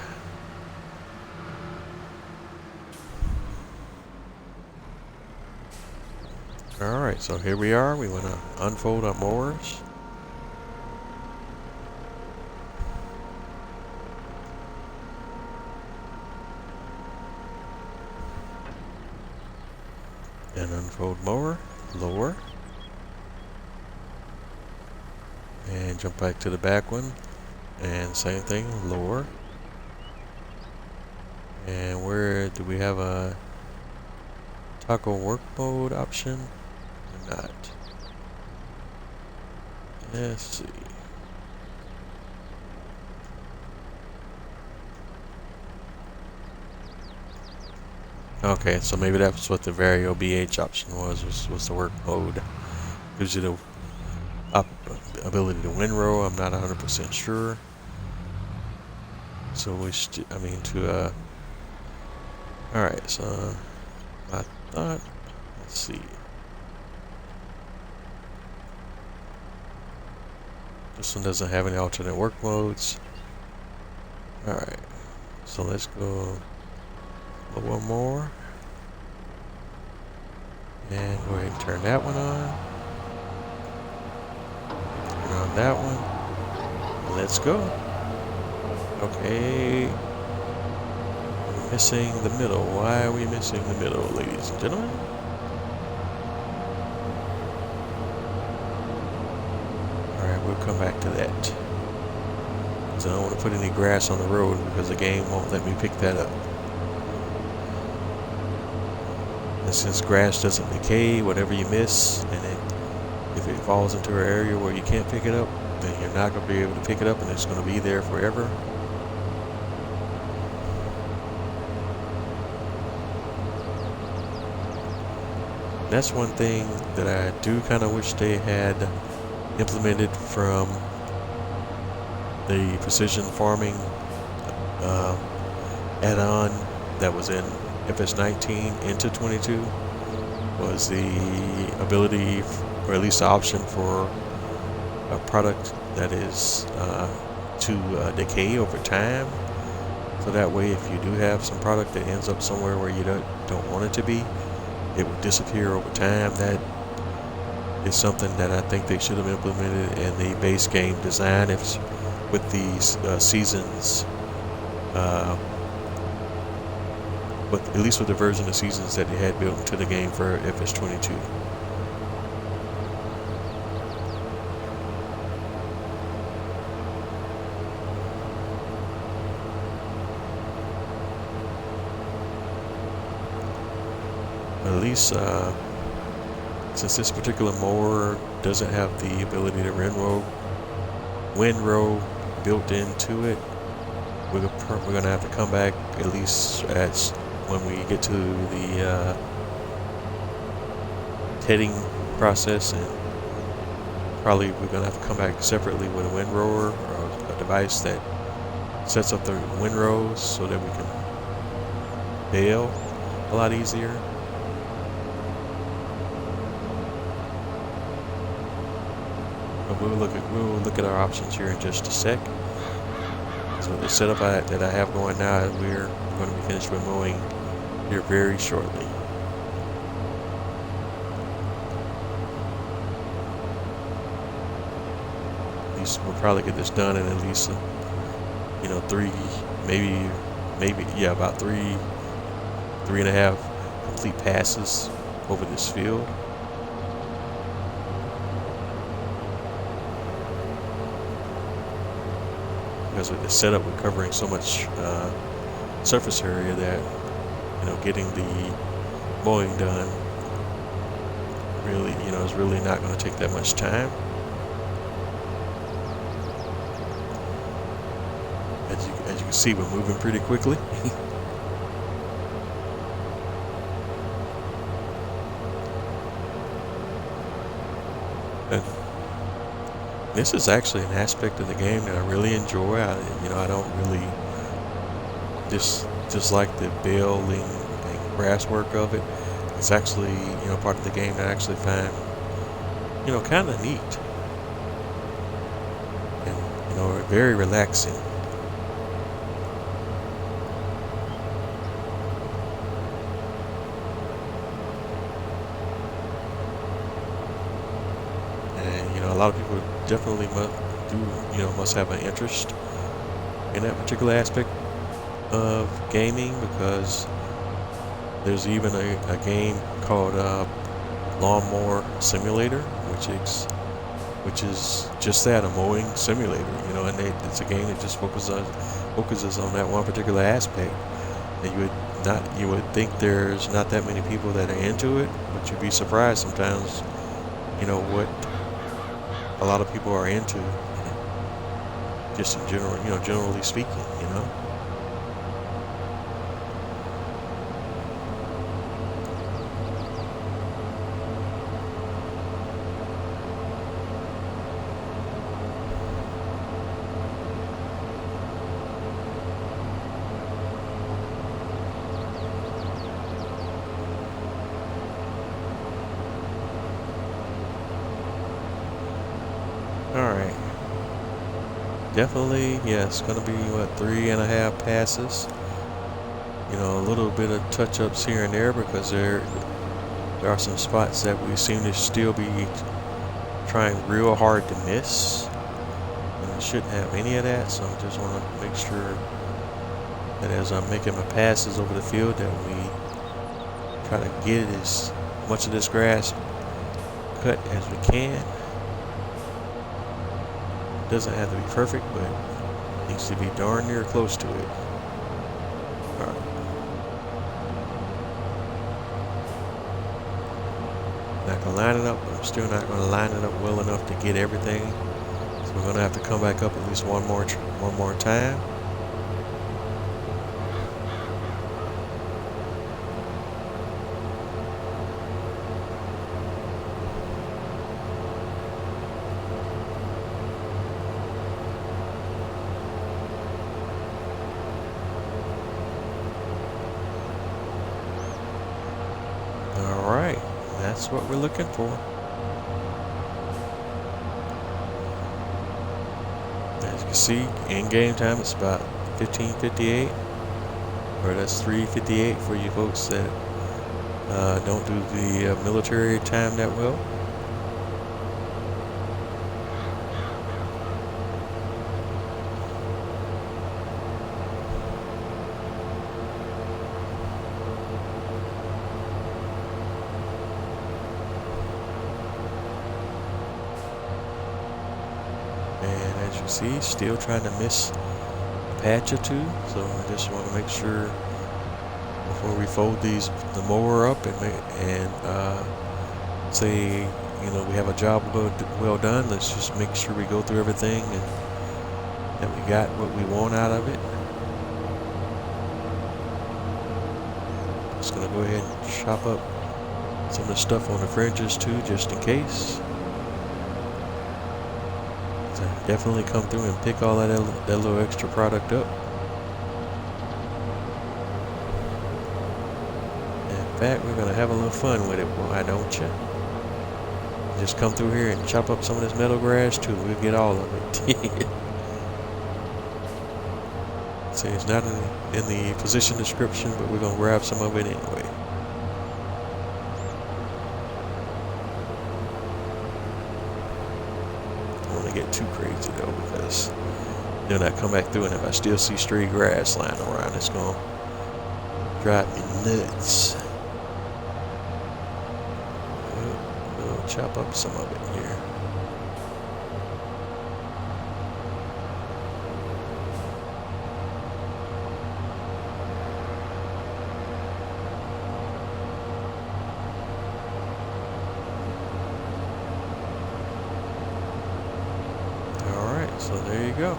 Alright, so here we are. We want to unfold our mowers. And unfold mower, lower, and jump back to the back one, and same thing, lower. And where do we have a toggle work mode option? Or not? Let's see. Okay, so maybe that's what the Vario BH option was the work mode. Gives you the ability to windrow. I'm not 100% sure. So alright, so I thought, let's see. This one doesn't have any alternate work modes. Alright, so let's go one more. And go ahead and turn that one on. Turn on that one. Let's go. Okay. We're missing the middle. Why are we missing the middle, ladies and gentlemen? Alright, we'll come back to that. So I don't want to put any grass on the road because the game won't let me pick that up. And since grass doesn't decay, whatever you miss, and if it falls into an area where you can't pick it up, then you're not going to be able to pick it up, and it's going to be there forever. That's one thing that I do kind of wish they had implemented from the precision farming add-on that was in FS19 into 22 was the ability, or at least the option for a product that is to decay over time. So that way, if you do have some product that ends up somewhere where you don't want it to be, it will disappear over time. That is something that I think they should have implemented in the base game design with these seasons. But at least with the version of seasons that they had built into the game for FS22. At least since this particular mower doesn't have the ability to windrow built into it, we're gonna have to come back at least when we get to the heading process, and probably we're gonna have to come back separately with a windrower or a device that sets up the windrows so that we can bail a lot easier. But we'll look at our options here in just a sec. So the setup that I have going now, we're we're going to be finished with mowing here very shortly. At least we'll probably get this done in at least, you know, maybe about three and a half complete passes over this field. Because with the setup, we're covering so much surface area that, you know, getting the mowing done really, you know, is really not going to take that much time. As you can see, we're moving pretty quickly. And this is actually an aspect of the game that I really enjoy. I don't really just like the building and grass work of it. It's actually, you know, part of the game that I actually find, you know, kind of neat and, you know, very relaxing. And, you know, a lot of people definitely must have an interest in that particular aspect of gaming, because there's even a game called Lawnmower Simulator, which is just that, a mowing simulator, you know, and it's a game that just focuses on that one particular aspect. And you would think there's not that many people that are into it, but you'd be surprised sometimes, you know, what a lot of people are into, just in general, you know, generally speaking, you know. Alright. Definitely, yeah, it's gonna be what, 3.5 passes. You know, a little bit of touch-ups here and there, because there are some spots that we seem to still be trying real hard to miss. And we shouldn't have any of that, so I just want to make sure that as I'm making my passes over the field, that we try to get as much of this grass cut as we can. Doesn't have to be perfect, but it needs to be darn near close to it. Alright. Not gonna line it up, but I'm still not gonna line it up well enough to get everything. So we're gonna have to come back up at least one more time. Alright, that's what we're looking for. As you can see, in game time it's about 15:58, or that's 3:58 for you folks that don't do the military time that well. And as you see, still trying to miss a patch or two, so I just want to make sure before we fold the mower up and say, you know, we have a job well done. Let's just make sure we go through everything and that we got what we want out of it. Just gonna go ahead and chop up some of the stuff on the fringes too, just in case. So definitely come through and pick all that little extra product up. In fact, we're gonna have a little fun with it, why don't you? Just come through here and chop up some of this meadow grass too. We'll get all of it. See, it's not in the position description, but we're gonna grab some of it anyway. I don't want to get too crazy though, because then I come back through and if I still see stray grass lying around, it's gonna drive me nuts. We'll chop up some of it here. Alright, so there you go.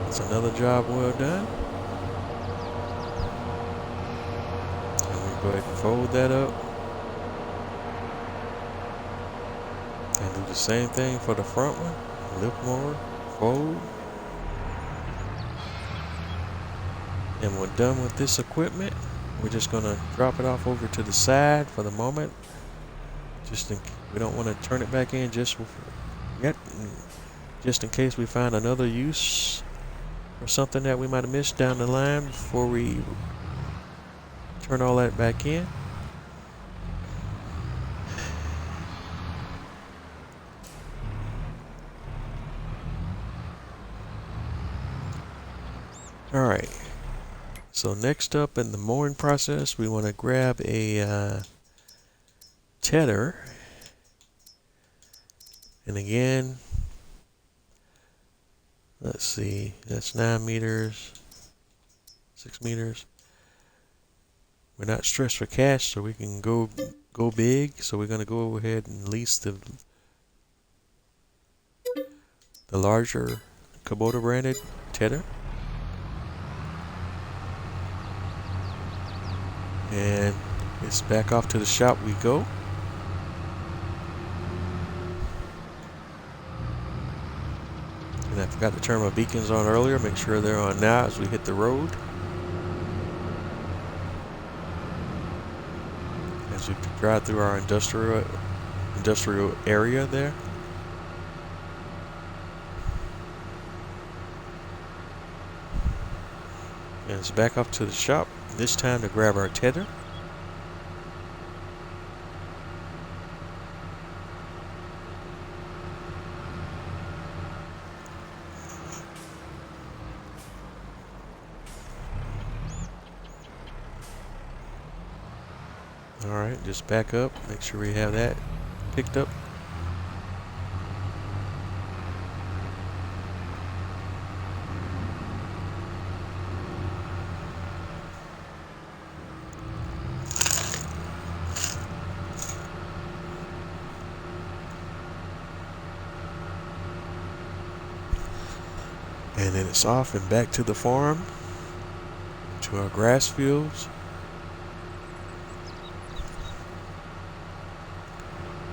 That's another job well done. And we go ahead and fold that up. And do the same thing for the front one. Lift more, fold. And we're done with this equipment. We're just gonna drop it off over to the side for the moment. We don't want to turn it back in just yet, just in case we find another use or something that we might have missed down the line before we turn all that back in. Alright, so next up in the mooring process, we want to grab a tether. And again, let's see, that's 9 meters, 6 meters. We're not stressed for cash, so we can go big. So we're gonna go ahead and lease the larger Kubota branded tether. And it's back off to the shop we go. And I forgot to turn my beacons on earlier. Make sure they're on now as we hit the road. As we drive through our industrial area there. And it's back up to the shop. This time to grab our tether. Alright, just back up, make sure we have that picked up. And then it's off and back to the farm, to our grass fields.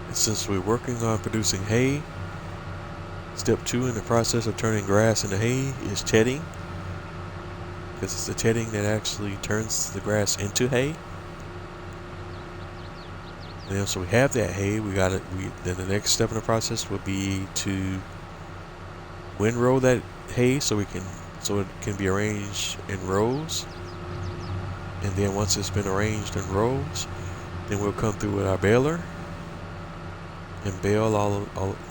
And since we're working on producing hay, step 2 in the process of turning grass into hay is tedding. Because it's the tedding that actually turns the grass into hay. And then so we have that hay, then the next step in the process will be to windrow that hay so it can be arranged in rows. And then once it's been arranged in rows, then we'll come through with our baler and bale all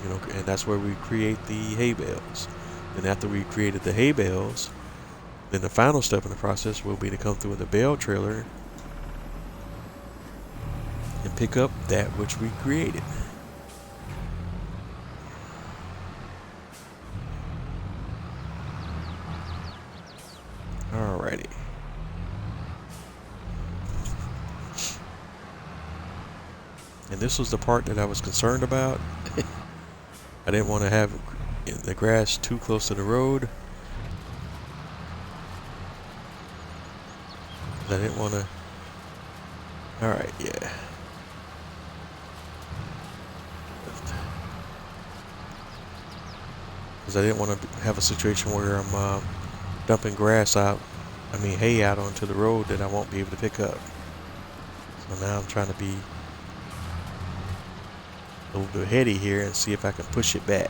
and that's where we create the hay bales. And after we created the hay bales, then the final step in the process will be to come through with a bale trailer and pick up that which we created. Alrighty. And this was the part that I was concerned about. I didn't want to have the grass too close to the road. I didn't want to. Alright, yeah. Because I didn't want to have a situation where I'm dumping hay out onto the road that I won't be able to pick up. So now I'm trying to be a little bit heady here and see if I can push it back.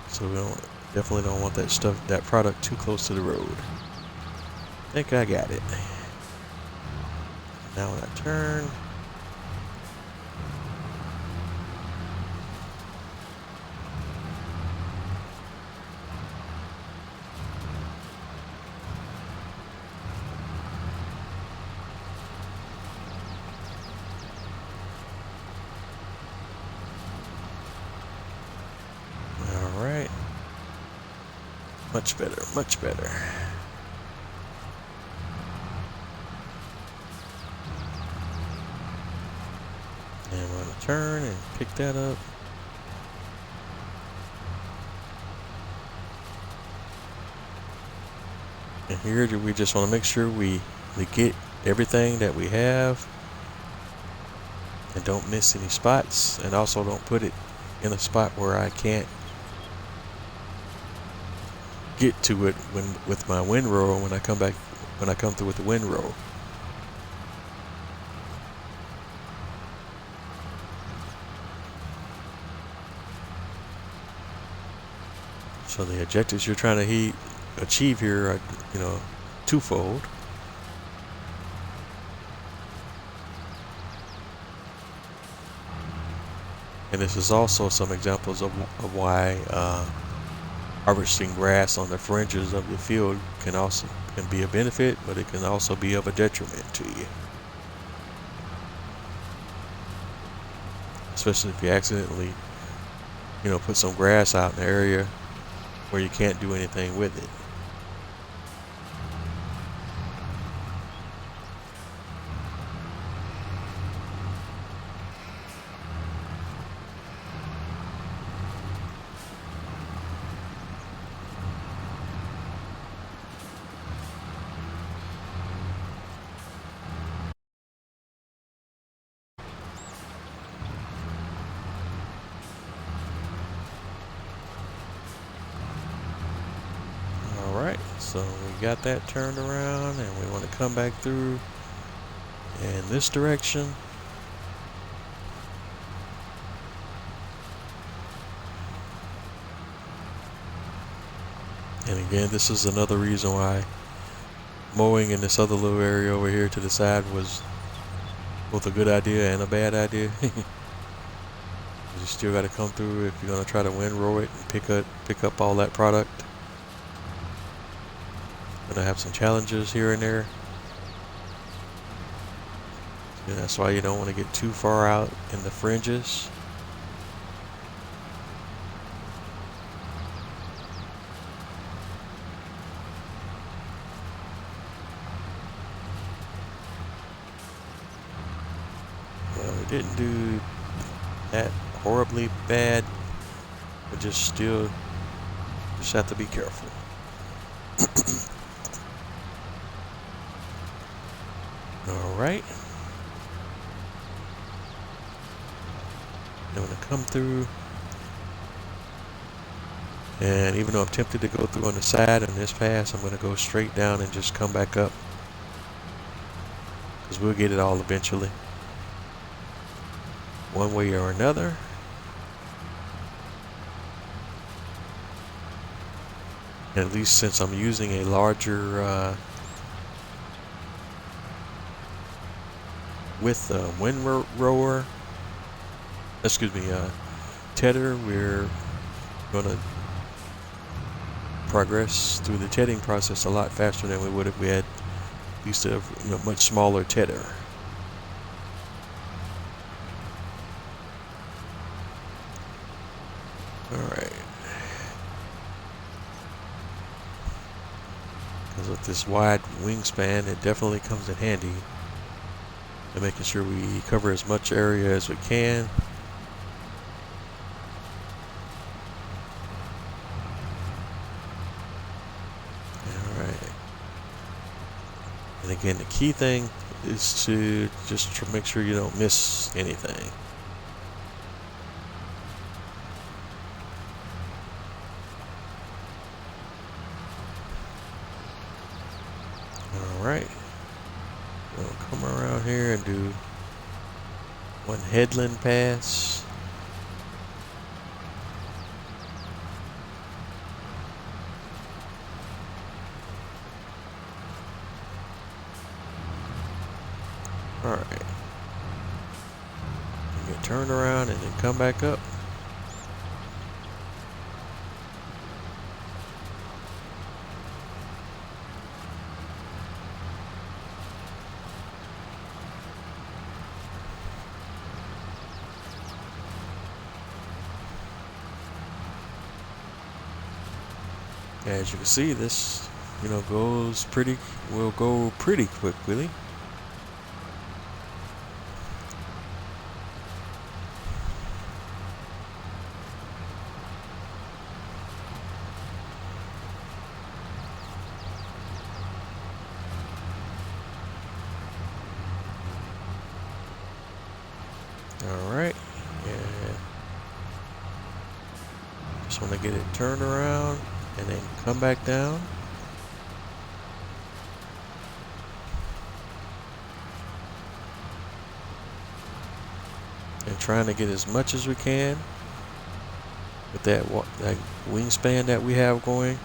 So we don't Definitely don't want that product too close to the road. I think I got it. Now when I turn, all right. Much better, much better. And we're gonna turn and pick that up. And here we just want to make sure we get everything that we have and don't miss any spots, and also don't put it in a spot where I can't get to it with my windrow when I come through with the windrow. So the objectives you're trying to achieve here are, twofold. And this is also some examples of why harvesting grass on the fringes of your field can be a benefit, but it can also be of a detriment to you. Especially if you accidentally, put some grass out in the area where you can't do anything with it. So we got that turned around, and we want to come back through in this direction. And again, this is another reason why mowing in this other little area over here to the side was both a good idea and a bad idea. You still got to come through if you're going to try to windrow it and pick up all that product. Gonna have some challenges here and there. And that's why you don't want to get too far out in the fringes. Well, we didn't do that horribly bad, but just have to be careful. Alright. I'm going to come through. And even though I'm tempted to go through on the side on this pass, I'm going to go straight down and just come back up. Because we'll get it all eventually. One way or another. And at least since I'm using a larger with a windrower, tedder, we're going to progress through the tedding process a lot faster than we would if we had at least a much smaller tedder. Alright. Because with this wide wingspan, it definitely comes in handy. And making sure we cover as much area as we can. Alright. And again, the key thing is to just make sure you don't miss anything. Alright. We'll come around here and do one headland pass. Alright. Get turned around and then come back up. As you can see, this, will go pretty quickly. Alright, and just want to get it turned around and then come back down. And trying to get as much as we can with that wingspan that we have going.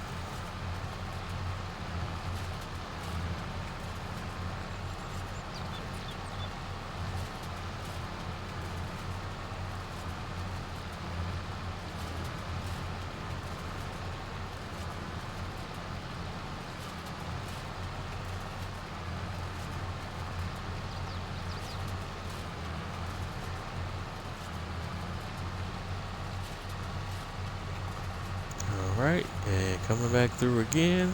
Alright, and coming back through again.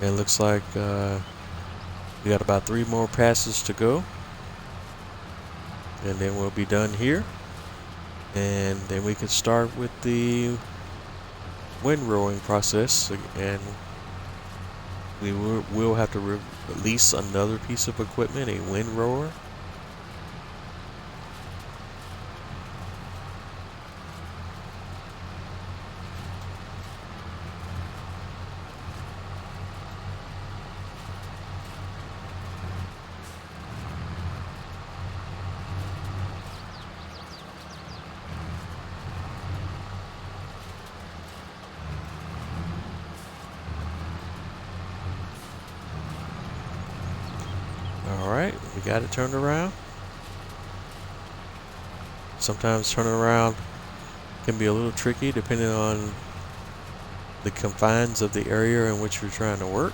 It looks like we got about 3 more passes to go. And then we'll be done here. And then we can start with the wind rowing process. And we will have to release another piece of equipment, a wind rower. Alright, we got it turned around. Sometimes turning around can be a little tricky depending on the confines of the area in which you're trying to work.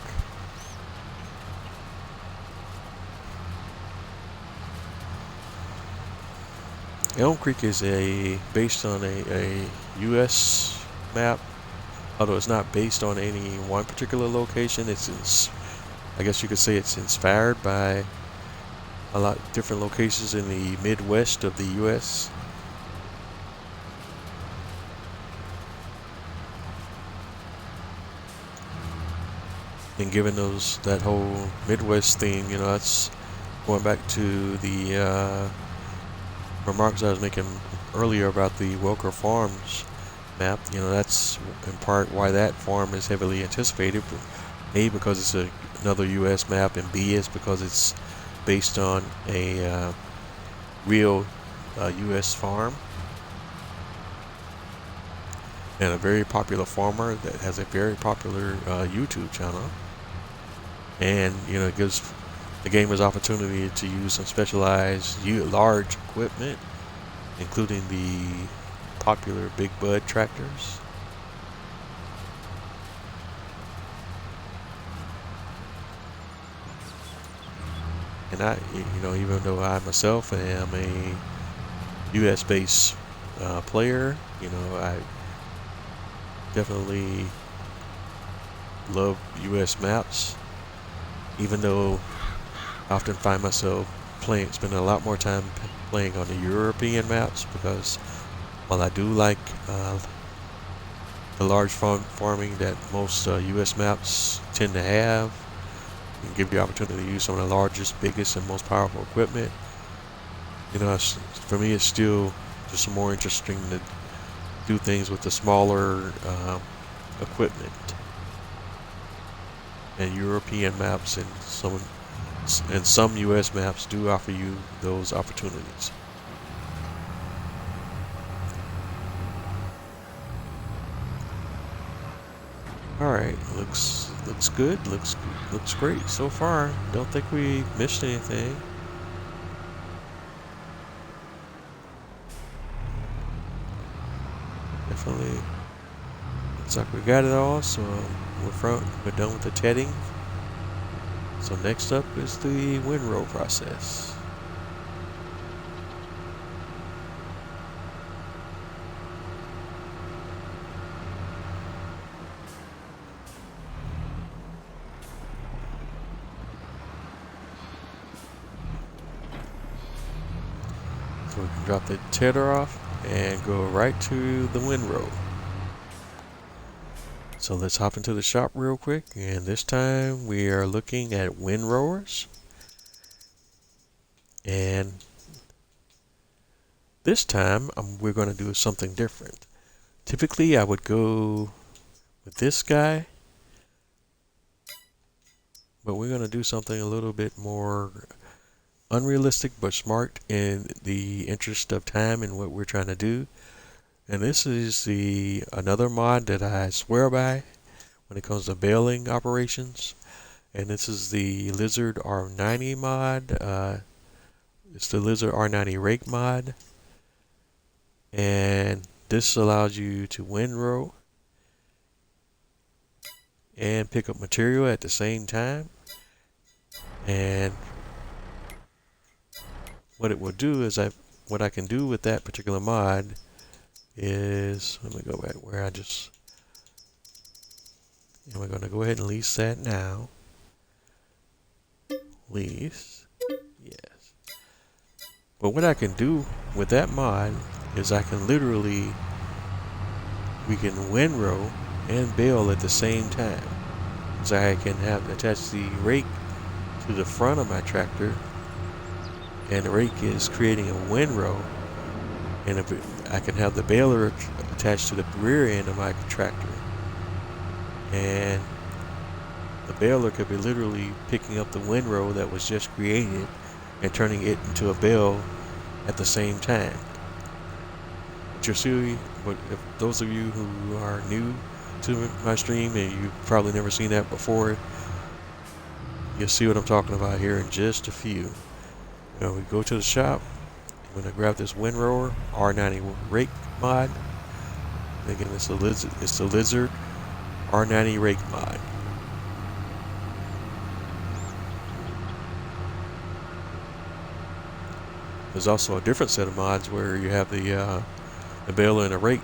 ELM Creek is based on a US map, although it's not based on any one particular location. I guess you could say it's inspired by a lot of different locations in the Midwest of the US. And given that whole Midwest theme, that's going back to the remarks I was making earlier about the Welker Farms map. That's in part why that farm is heavily anticipated. A, because it's another U.S. map, and B, is because it's based on a real U.S. farm and a very popular farmer that has a very popular YouTube channel. And it gives the gamers opportunity to use some specialized large equipment, including the popular Big Bud tractors. And I, even though I myself am a U.S. based player, I definitely love U.S. maps, even though I often find myself spending a lot more time playing on the European maps, because while I do like the large farming that most U.S. maps tend to have, and give you the opportunity to use some of the largest, biggest, and most powerful equipment, for me it's still just more interesting to do things with the smaller equipment. And European maps and some U.S. maps do offer you those opportunities. All right, looks good. Looks great so far. Don't think we missed anything. Definitely looks like we got it all. So we're done with the tedding. So next up is the windrow process. So we can drop the tether off and go right to the windrow. So let's hop into the shop real quick, and this time we are looking at windrowers. And this time we're going to do something different. Typically I would go with this guy, but we're going to do something a little bit more unrealistic but smart in the interest of time and what we're trying to do. And this is another mod that I swear by when it comes to baling operations. And this is the Lizard R90 mod. It's the Lizard R90 rake mod. And this allows you to windrow and pick up material at the same time. And what it will do is what I can do with that particular mod is, let me go back where and we're going to go ahead and lease that now. Lease, yes. But what I can do with that mod is we can windrow and bale at the same time. So I can attach the rake to the front of my tractor, and the rake is creating a windrow, and I can have the baler attached to the rear end of my tractor, and the baler could be literally picking up the windrow that was just created and turning it into a bale at the same time. But if those of you who are new to my stream and you've probably never seen that before, you'll see what I'm talking about here in just a few. We go to the shop. I'm going to grab this windrower R90 rake mod. Again, it's the Lizard R90 rake mod. There's also a different set of mods where you have the baler and a rake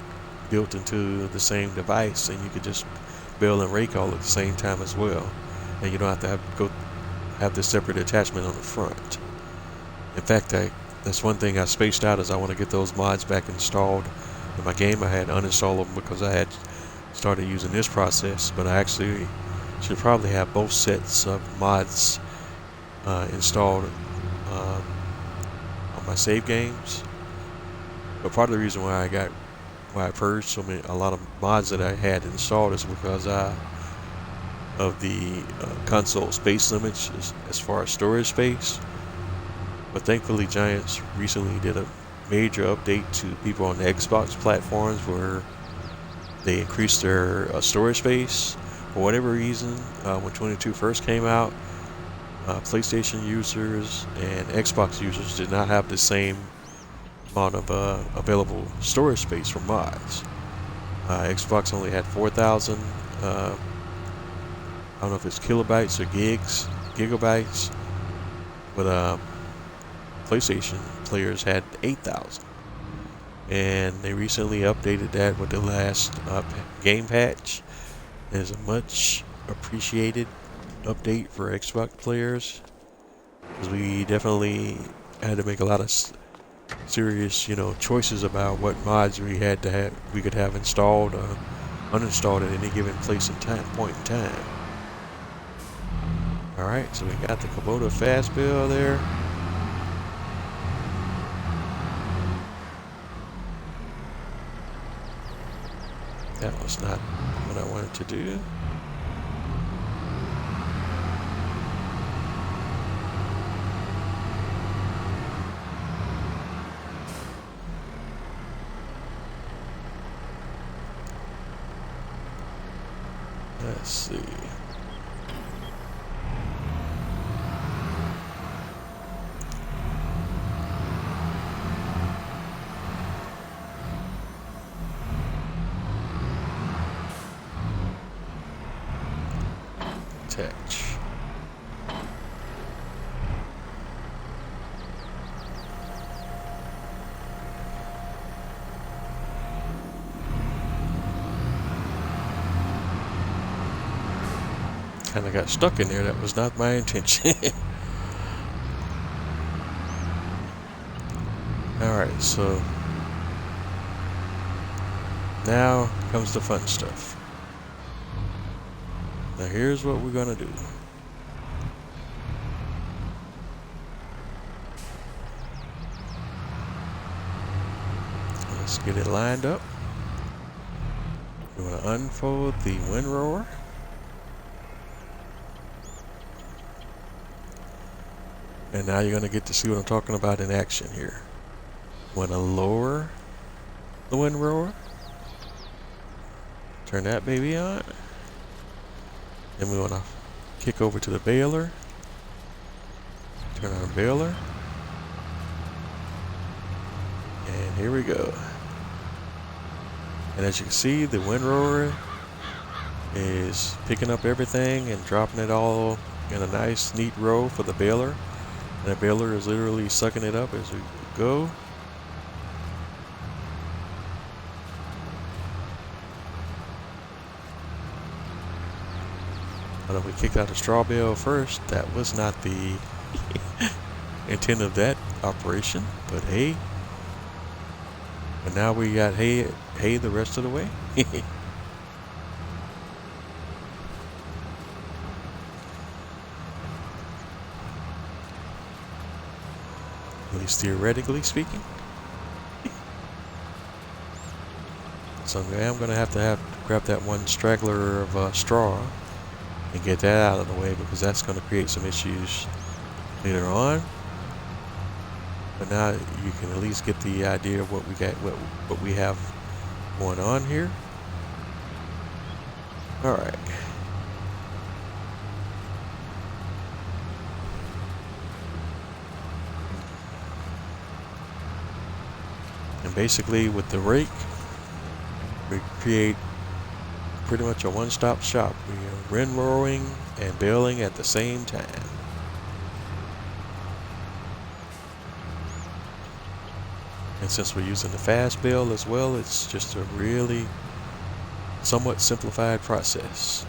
built into the same device, and you could just bale and rake all at the same time as well, and you don't have to have this separate attachment on the front. In fact, that's one thing I spaced out, is I want to get those mods back installed in my game. I had uninstalled them because I had started using this process, but I actually should probably have both sets of mods installed on my save games. But part of the reason why I purged a lot of mods that I had installed is because of the console space limits as far as storage space. But thankfully, Giants recently did a major update to people on the Xbox platforms where they increased their storage space. For whatever reason, when 22 first came out, PlayStation users and Xbox users did not have the same amount of available storage space for mods. Xbox only had 4,000. I don't know if it's kilobytes or gigabytes, but PlayStation players had 8,000. And they recently updated that with the last game patch. There's a much appreciated update for Xbox players, because we definitely had to make a lot of serious, choices about what mods we could have installed or uninstalled at any given point in time. All right, so we got the Kubota fast build there. That was not what I wanted to do. Let's see. Attach. Kind of got stuck in there. That was not my intention. Alright, so now comes the fun stuff. Now here's what we're gonna do. Let's get it lined up. We're gonna unfold the windrower. And now you're going to get to see what I'm talking about in action here. Want to lower the windrower. Turn that baby on. Then we want to kick over to the baler. Turn on the baler. And here we go. And as you can see, the windrower is picking up everything and dropping it all in a nice, neat row for the baler. And the baler is literally sucking it up as we go. But if we kicked out the straw bale first, that was not the intent of that operation. But hey, but now we got hay the rest of the way. At least theoretically speaking. So I am going to have to grab that one straggler of straw and get that out of the way, because that's going to create some issues later on. But now you can at least get the idea of what we got, what we have going on here. All right. And basically with the rake, we create pretty much a one-stop shop. We are windrowing and baling at the same time. And since we're using the fast bale as well, it's just a really somewhat simplified process.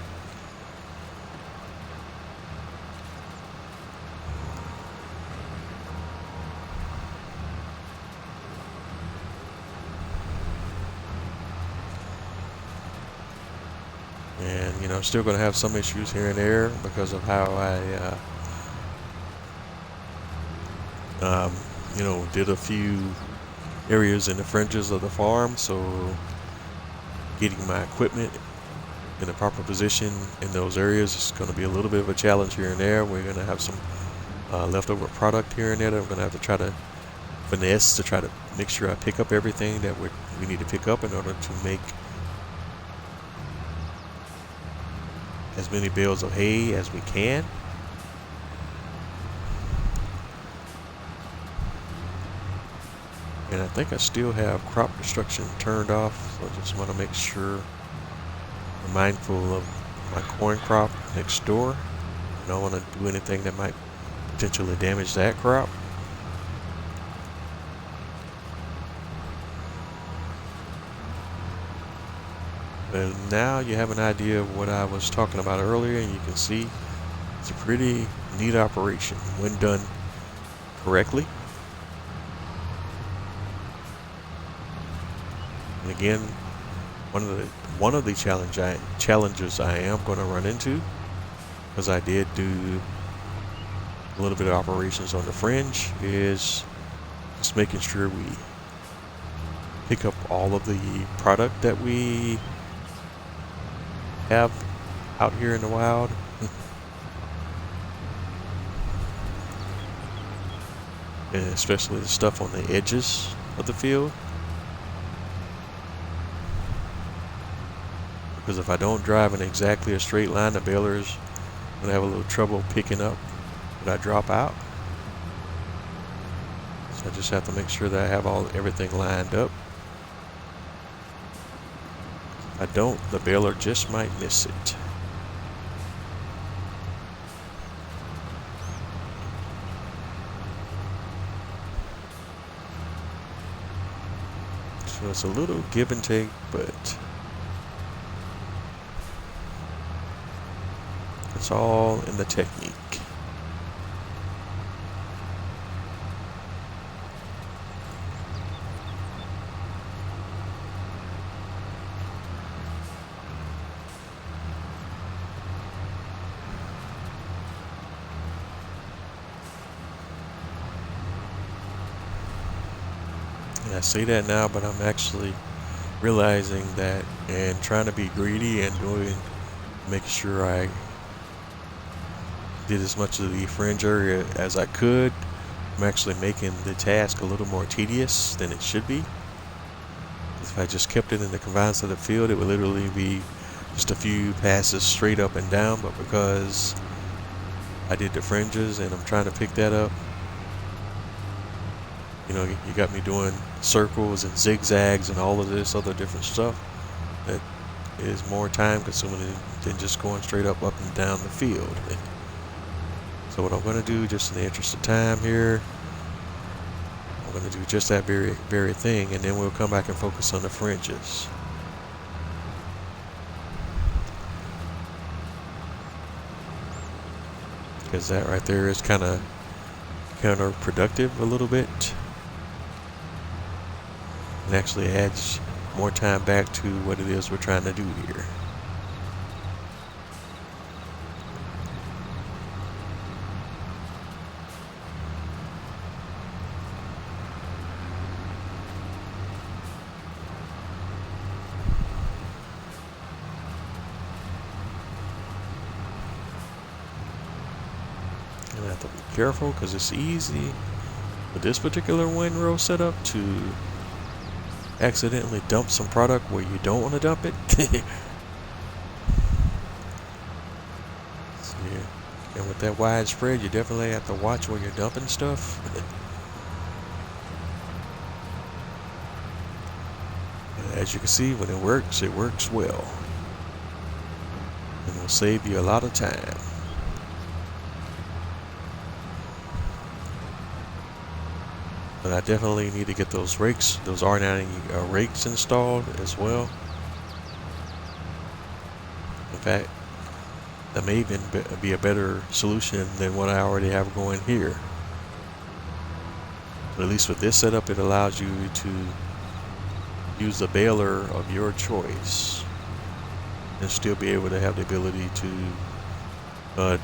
And you know, still going to have some issues here and there because of how I you know, did a few areas in the fringes of the farm, so getting my equipment in the proper position in those areas is going to be a little bit of a challenge here and there. We're going to have some leftover product here and there that I'm going to have to try to finesse to try to make sure I pick up everything that we need to pick up in order to make as many bales of hay as we can. And I think I still have crop destruction turned off, so I just want to make sure I'm mindful of my corn crop next door. I don't want to do anything that might potentially damage that crop. And now you have an idea of what I was talking about earlier, and you can see it's a pretty neat operation when done correctly. And again, one of the challenges I am going to run into, because I did do a little bit of operations on the fringe, is just making sure we pick up all of the product that we have out here in the wild. And especially the stuff on the edges of the field. because if I don't drive in exactly a straight line, the baler's gonna have a little trouble picking up when I drop out. So I just have to make sure that I have everything lined up. If I don't, the baler just might miss it. So it's a little give and take, but it's all in the technique. I say that now, but I'm actually realizing that and trying to be greedy and making sure I did as much of the fringe area as I could. I'm actually making the task a little more tedious than it should be. If I just kept it in the confines of the field, it would literally be just a few passes straight up and down, but because I did the fringes and I'm trying to pick that up, you know, you got me doing circles and zigzags and all of this other different stuff that is more time consuming than just going straight up and down the field. So what I'm going to do, just in the interest of time here, I'm going to do just that very thing, and then we'll come back and focus on the fringes. Because that right there is kind of counterproductive a little bit. And actually adds more time back to what it is we're trying to do here. And I have to be careful because it's easy with this particular windrow setup to accidentally dump some product where you don't want to dump it. So, yeah. And with that wide spread, you definitely have to watch where you're dumping stuff. As you can see, when it works well. And will save you a lot of time. But I definitely need to get those rakes, those R90 rakes installed as well. In fact, that may even be a better solution than what I already have going here. But at least with this setup, it allows you to use the baler of your choice and still be able to have the ability to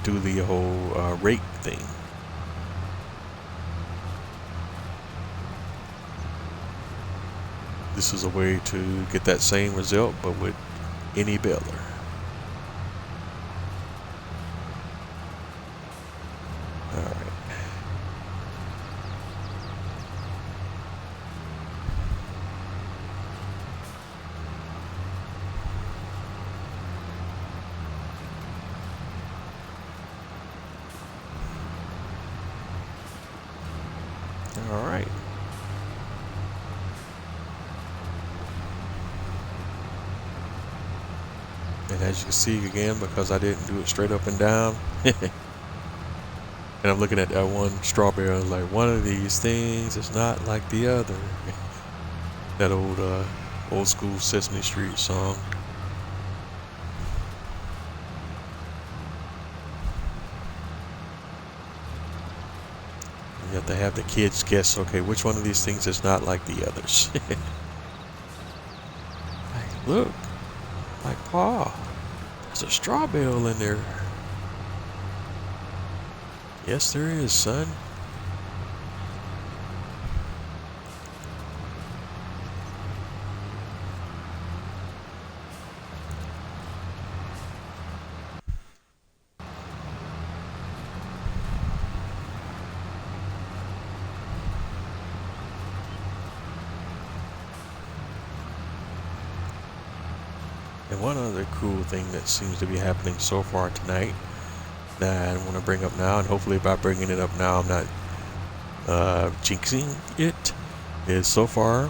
do the whole rake thing. This is a way to get that same result, but with any baler. Alright. Alright. And as you can see again, because I didn't do it straight up and down, and I'm looking at that one strawberry, I was like, one of these things is not like the other. That old school Sesame Street song. You have to have the kids guess, okay, which one of these things is not like the others. Like, look. Like, Pa, there's a straw bale in there. Yes, there is, son. And And one other cool thing that seems to be happening so far tonight that I want to bring up now, and hopefully by bringing it up now I'm not jinxing it, is so far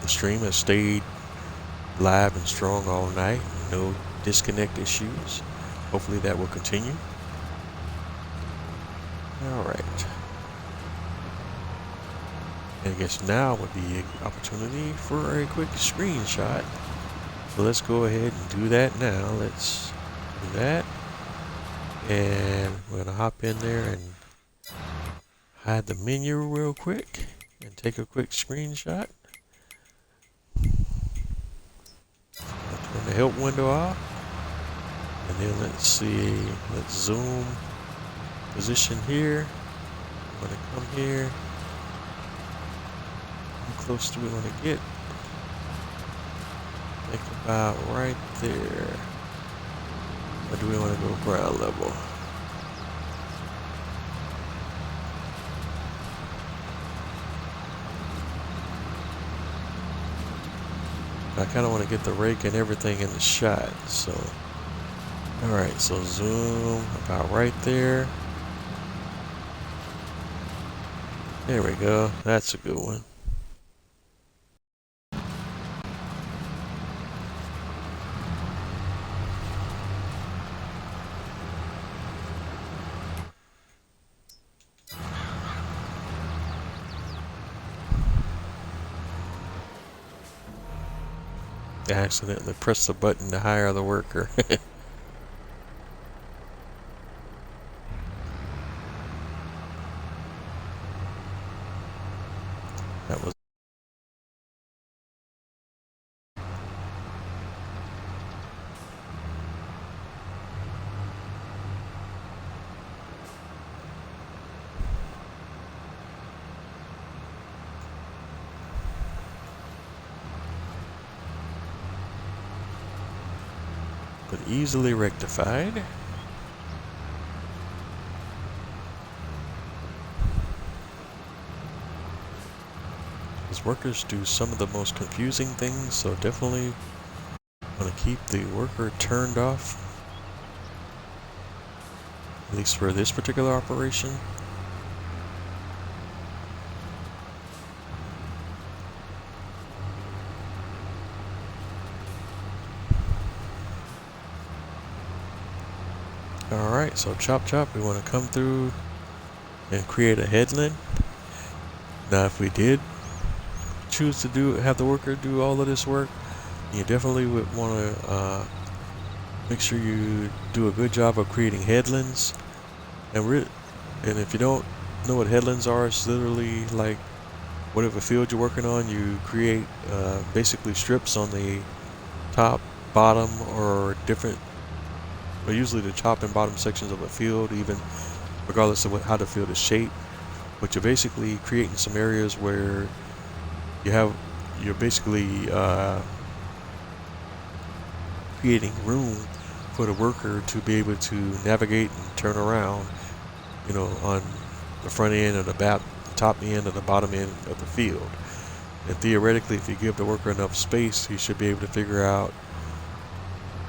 the stream has stayed live and strong all night. No disconnect issues. Hopefully that will continue. Alright. I guess now would be an opportunity for a quick screenshot. So let's go ahead and do that now. Let's do that. And we're going to hop in there and hide the menu real quick and take a quick screenshot. Turn the help window off. And then let's see, let's zoom position here. I'm going to come here. How close do we want to get? Think about right there. Or do we want to go ground level? I kind of want to get the rake and everything in the shot, so. Alright, so zoom about right there. There we go. That's a good one. I accidentally pressed the button to hire the worker. That was but easily rectified. These workers do some of the most confusing things, so definitely want to keep the worker turned off, at least for this particular operation. Alright, so chop chop, we want to come through and create a headland. Now if we did choose to have the worker do all of this work, you definitely would want to make sure you do a good job of creating headlands. And if you don't know what headlands are, it's literally like whatever field you're working on, you create basically strips on the top, bottom, or different, or usually the top and bottom sections of a field, even regardless of how the field is shaped. But you're basically creating some areas where you're basically creating room for the worker to be able to navigate and turn around, you know, on the front end or the top end or the bottom end of the field. And theoretically, if you give the worker enough space, he should be able to figure out,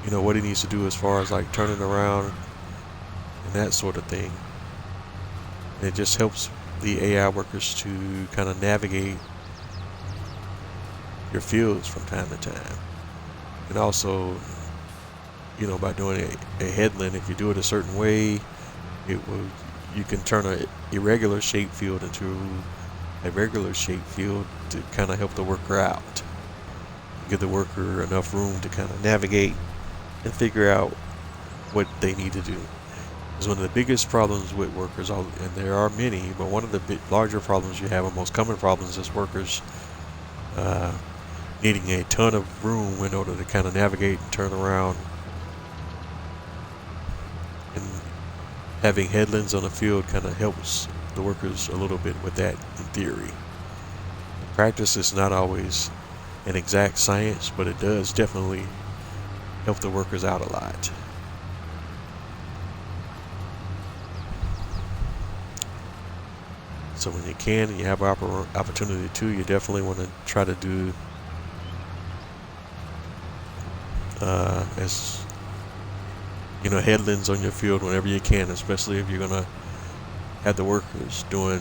you know, what he needs to do as far as like turning around and that sort of thing. And it just helps the AI workers to kind of navigate your fields from time to time. And also, you know, by doing a headland, if you do it a certain way, you can turn an irregular shaped field into a regular shaped field to kind of help the worker out. Give the worker enough room to kind of navigate and figure out what they need to do. Because one of the biggest problems with workers, and there are many, but one of the larger problems you have, and most common problems, is workers needing a ton of room in order to kind of navigate and turn around. And having headlands on the field kind of helps the workers a little bit with that in theory. Practice is not always an exact science, but it does definitely help the workers out a lot. So when you can and you have opportunity to, you definitely want to try to do as headlands on your field whenever you can, especially if you're gonna have the workers doing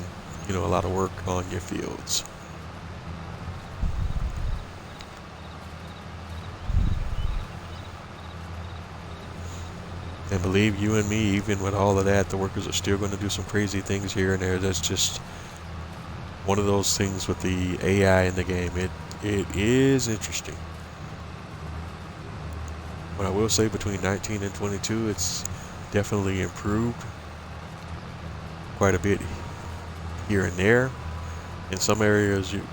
a lot of work on your fields. And believe you and me, even with all of that, the workers are still going to do some crazy things here and there. That's just one of those things with the AI in the game. It is interesting. But I will say between 19 and 22, it's definitely improved quite a bit here and there. In some areas, you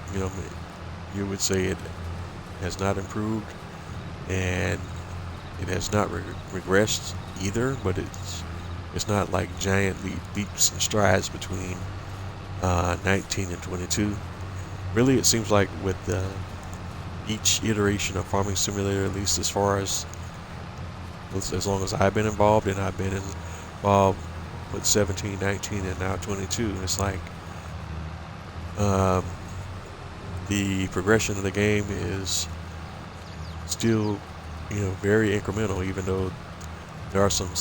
would say it has not improved, and it has not regressed either. But it's not like giant leaps and strides between 19 and 22. Really, it seems like with each iteration of Farming Simulator, at least as far as long as I've been involved, and I've been involved with 17, 19, and now 22, it's like the progression of the game is still very incremental, even though there are some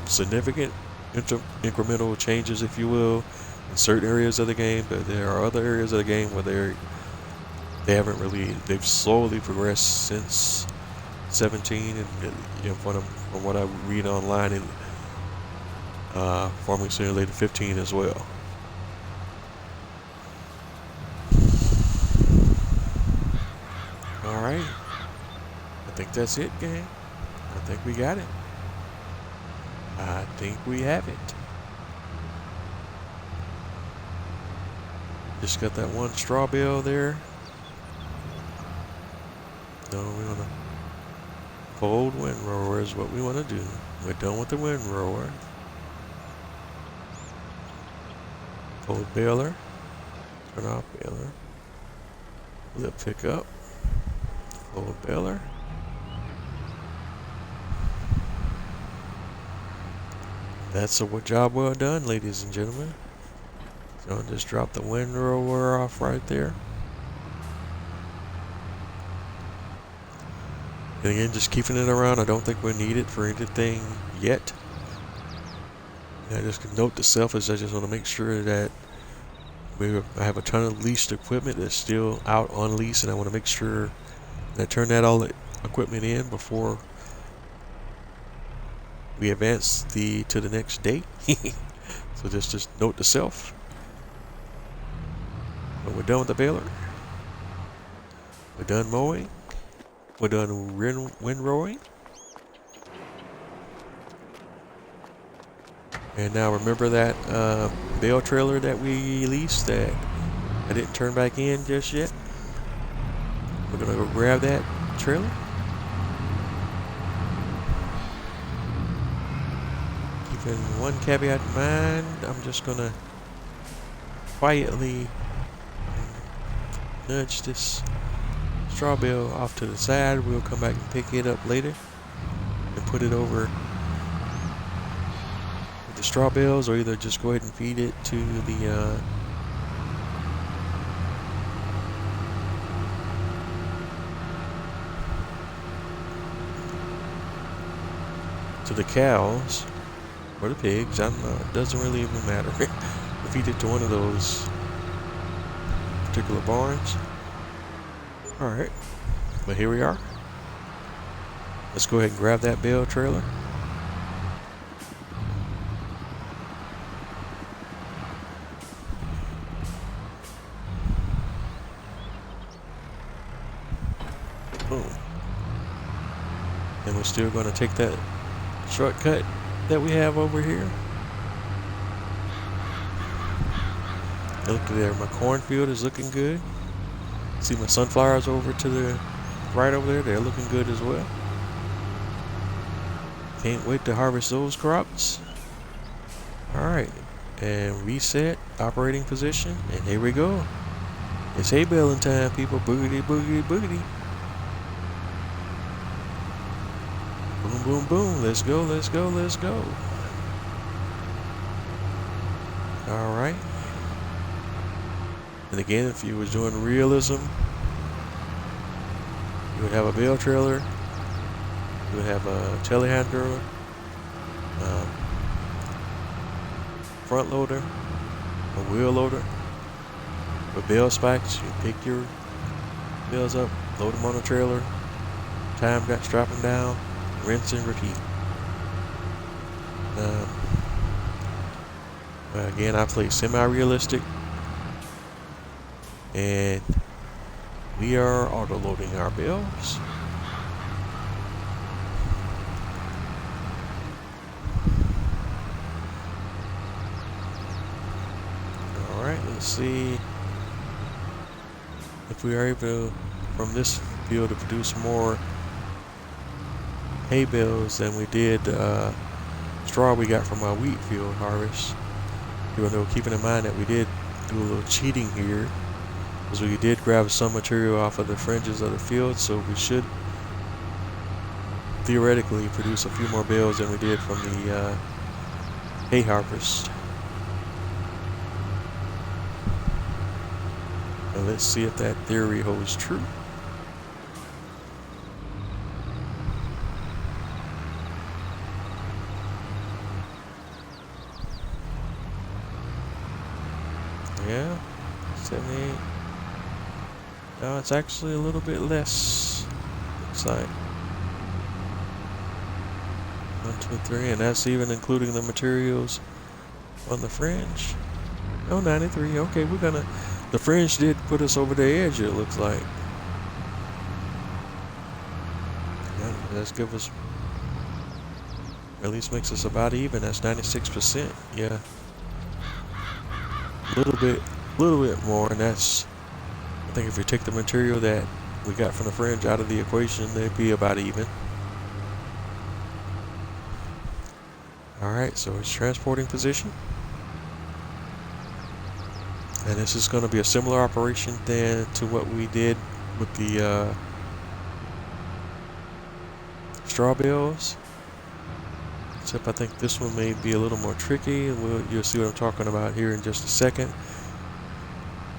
significant incremental changes, if you will, in certain areas of the game. But there are other areas of the game where they've slowly progressed since 17, and from what I read online, in Farming Simulator 15 as well. Alright, I think that's it, gang. I think we got it. I think we have it. Just got that one straw bale there. No, we want to fold windrower is what we want to do. We're done with the windrower. Fold baler. Turn off baler. Flip pickup. Fold baler. That's a job well done, ladies and gentlemen. So I'll just drop the windrower off right there. And again, just keeping it around. I don't think we need it for anything yet. And I just note to self is I just want to make sure that I have a ton of leased equipment that's still out on lease, and I want to make sure that I turn that all the equipment in before we advance to the next day. So just note to self. But we're done with the baler. We're done mowing. We're done windrowing. And now remember that bale trailer that we leased that I didn't turn back in just yet? We're gonna go grab that trailer. Keeping one caveat in mind, I'm just gonna quietly nudge this straw bale off to the side. We'll come back and pick it up later and put it over with the straw bales, or either just go ahead and feed it to the cows or the pigs. I don't know. It doesn't really even matter. Feed it to one of those particular barns. Alright, but here we are. Let's go ahead and grab that bale trailer. Boom. And we're still going to take that shortcut that we have over here. Look at there, my cornfield is looking good. See my sunflowers over to the right over there, they're looking good as well. Can't wait to harvest those crops. Alright, and reset operating position, and here we go. It's hay baling time, people. Boogity, boogity, boogity. Boom, boom, boom. Let's go, let's go, let's go. Alright. And again, if you was doing realism, You would have a bale trailer. You would have a telehandler, front loader, a wheel loader with bale spikes. You pick your bales up, load them on a trailer, strap them down, rinse and repeat. Again, I play semi-realistic, and we are auto-loading our bales. Alright, let's see if we are able, from this field, to produce more hay bales than we did straw we got from our wheat field harvest. Even though, keeping in mind that we did do a little cheating here, because we did grab some material off of the fringes of the field, so we should theoretically produce a few more bales than we did from the hay harvest. And let's see if that theory holds true. Yeah, 78. No, it's actually a little bit less. Looks like 1, 2, 3, and that's even including the materials on the fringe. Oh, 93. Okay, we're gonna. The fringe did put us over the edge. It looks like. Yeah, let's give us. At least makes us about even. That's 96%. Yeah. A little bit more, and that's, I think if you take the material that we got from the fringe out of the equation, they'd be about even. Alright, so it's transporting position. And this is going to be a similar operation than to what we did with the straw bales. Except I think this one may be a little more tricky, and you'll see what I'm talking about here in just a second.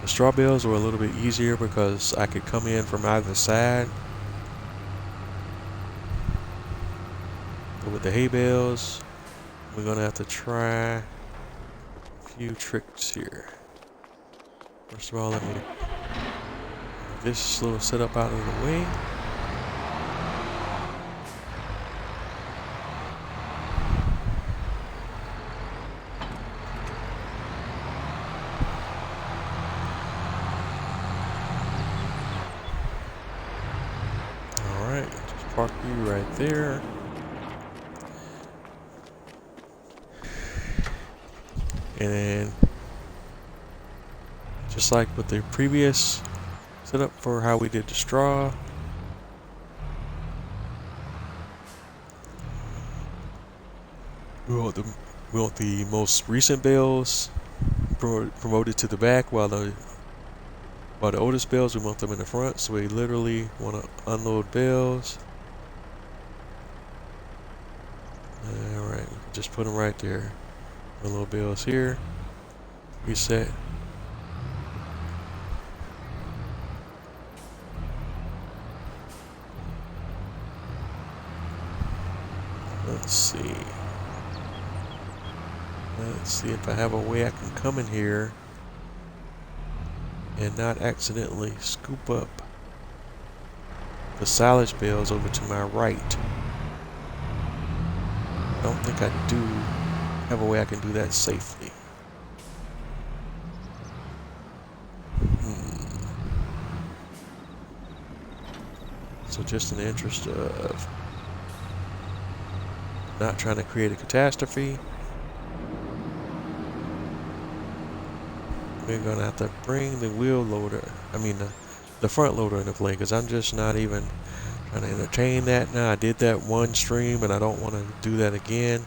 The straw bales were a little bit easier because I could come in from either side. But with the hay bales, we're going to have to try a few tricks here. First of all, let me move this little setup out of the way. Park you right there. And then, just like with the previous setup for how we did the straw, we want the most recent bales promoted to the back, while the oldest bales, we want them in the front. So we literally want to unload bales. Alright, just put them right there. Unload bales here. Reset. Let's see. Let's see if I have a way I can come in here and not accidentally scoop up the silage bales over to my right. I don't think I do have a way I can do that safely. So just in the interest of not trying to create a catastrophe, we're going to have to bring the wheel loader, the front loader into play, because I'm just not even trying to entertain that now. I did that one stream and I don't want to do that again.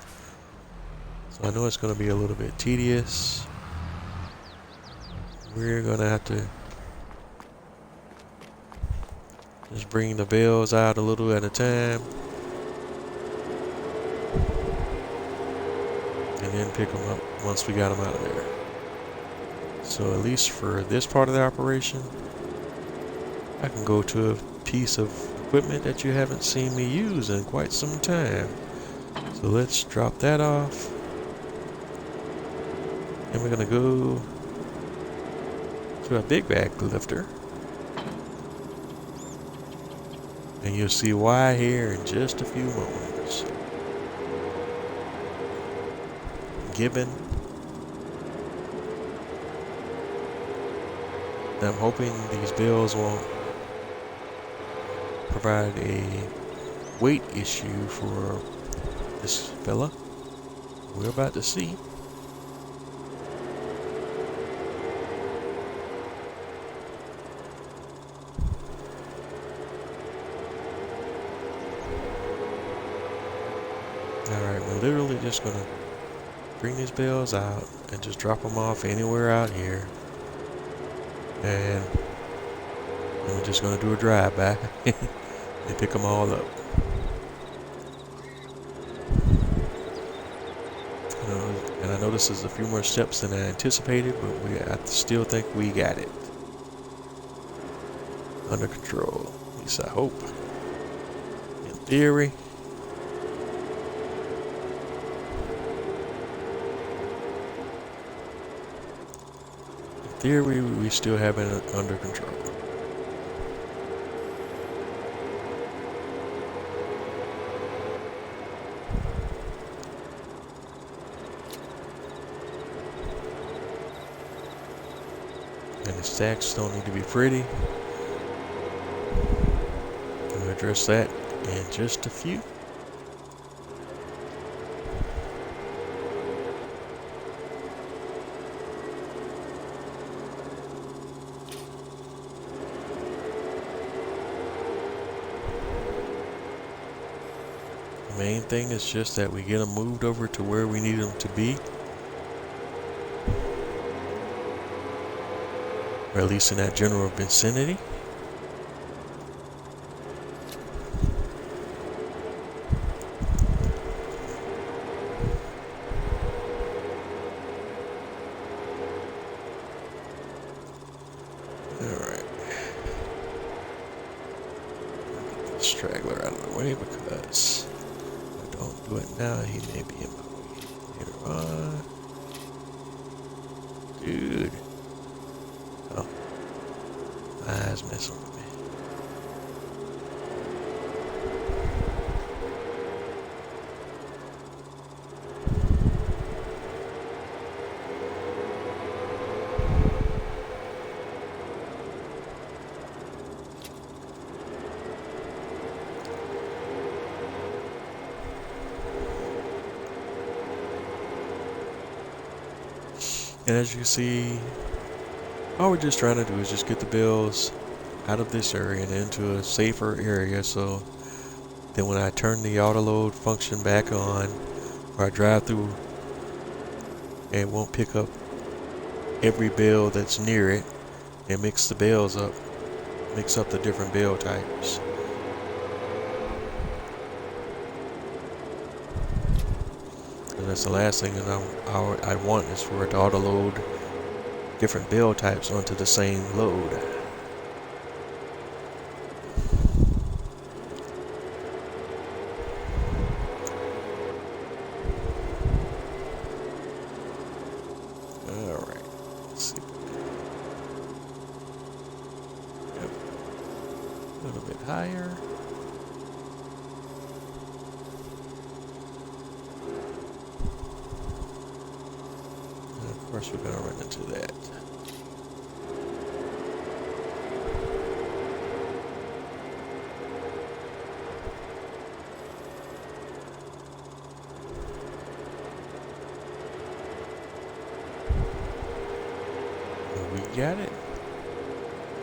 So I know it's going to be a little bit tedious. We're going to have to just bring the bales out a little at a time. And then pick them up once we got them out of there. So at least for this part of the operation, I can go to a piece of equipment that you haven't seen me use in quite some time. So let's drop that off. And we're gonna go to a big bag lifter. And you'll see why here in just a few moments. Given. I'm hoping these bills won't provide a weight issue for this fella. We're about to see. Alright, we're literally just gonna bring these bales out and just drop them off anywhere out here. And we're just gonna do a drive-by and pick them all up. And I know this is a few more steps than I anticipated, but I still think we got it under control. At least I hope. In theory. In theory, we still have it under control. And the stacks don't need to be pretty. We'll address that in just a few. The main thing is just that we get them moved over to where we need them to be. Or at least in that general vicinity. Alright. Get the straggler out of the way because if I don't do it now, he may be in my way later on. Dude. Oh. My eyes messing with me. And as you see, all we're just trying to do is just get the bills out of this area and into a safer area, so then when I turn the auto load function back on, or I drive through, it won't pick up every bill that's near it and mix the bales up, mix up the different bill types. And that's the last thing that I want is for it to auto load different bill types onto the same load. Alright, let's see. Yep. A little bit higher. And of course we're going to run into that. We got it.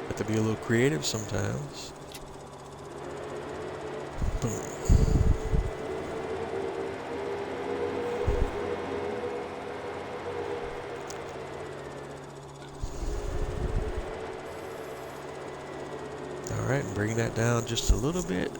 Have to be a little creative sometimes. Boom. Alright, and bring that down just a little bit.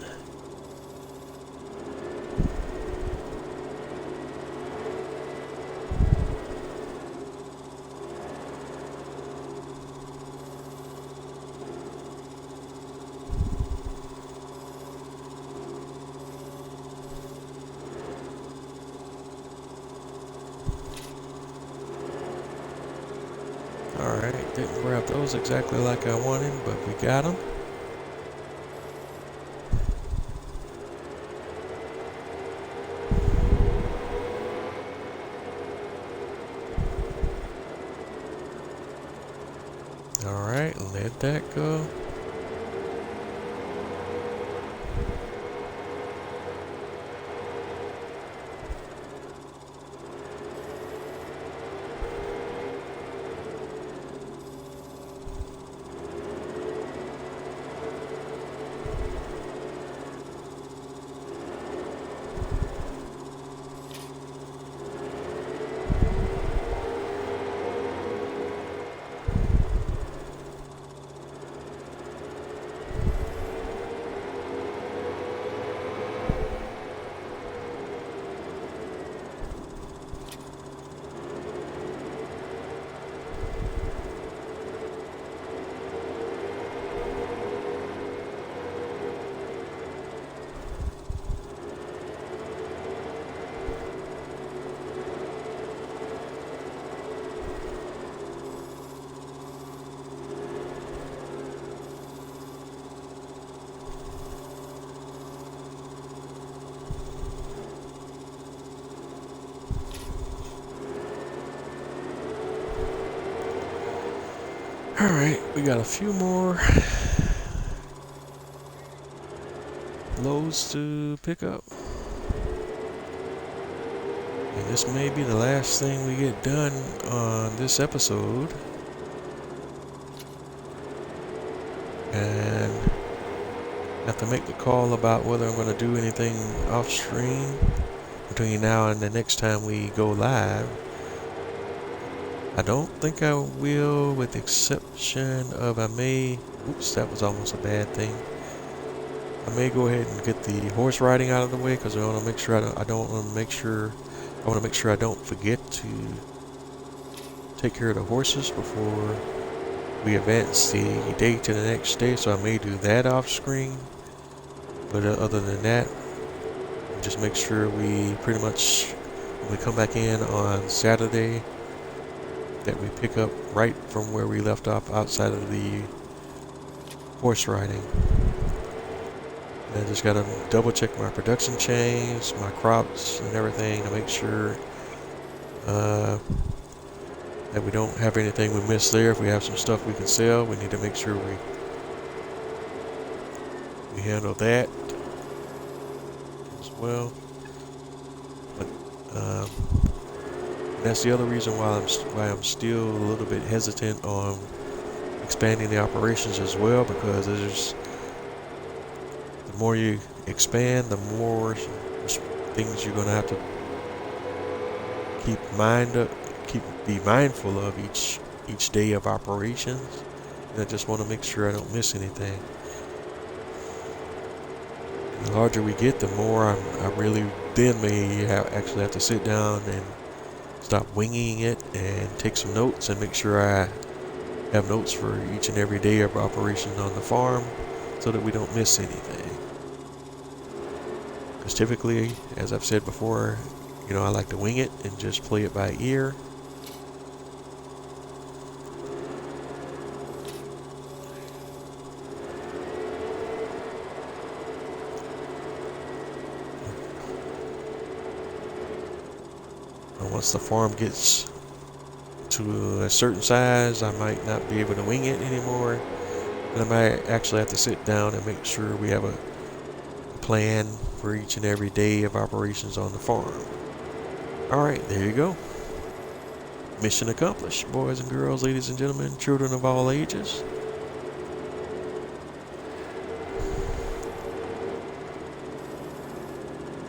Alright, didn't grab those exactly like I wanted, but we got them. Alright, let that go. Alright, we got a few more loads to pick up. And this may be the last thing we get done on this episode. And I have to make the call about whether I'm going to do anything off stream between now and the next time we go live. I don't think I will, with the exception of I may, oops, that was almost a bad thing. I may go ahead and get the horse riding out of the way because I want to make sure I want to make sure I don't forget to take care of the horses before we advance the day to the next day. So I may do that off screen, but other than that, just make sure we pretty much, when we come back in on Saturday, that we pick up right from where we left off outside of the horse riding. And I just gotta double check my production chains, my crops and everything to make sure that we don't have anything we missed there. If we have some stuff we can sell, we need to make sure we handle that as well. But that's the other reason why I'm still a little bit hesitant on expanding the operations as well, because there's, the more you expand, the more things you're going to have to be mindful of each day of operations. And I just want to make sure I don't miss anything. The larger we get, the more I really then may actually have to sit down and stop winging it and take some notes and make sure I have notes for each and every day of operation on the farm so that we don't miss anything. Because typically, as I've said before, I like to wing it and just play it by ear. Once the farm gets to a certain size, I might not be able to wing it anymore, and I might actually have to sit down and make sure we have a plan for each and every day of operations on the farm. Alright, there you go. Mission accomplished, boys and girls, ladies and gentlemen, children of all ages.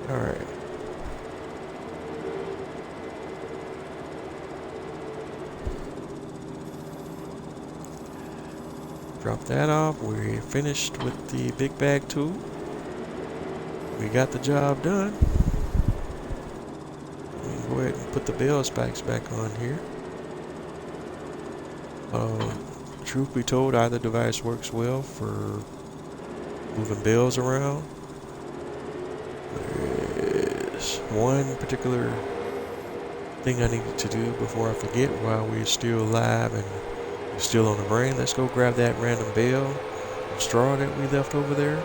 Alright. Drop that off. We're finished with the big bag tool. We got the job done. We can go ahead and put the bale spikes back on here. Truth be told, either device works well for moving bales around. There's one particular thing I need to do before I forget while we're still live and You're still on the brain. Let's go grab that random bale of straw that we left over there.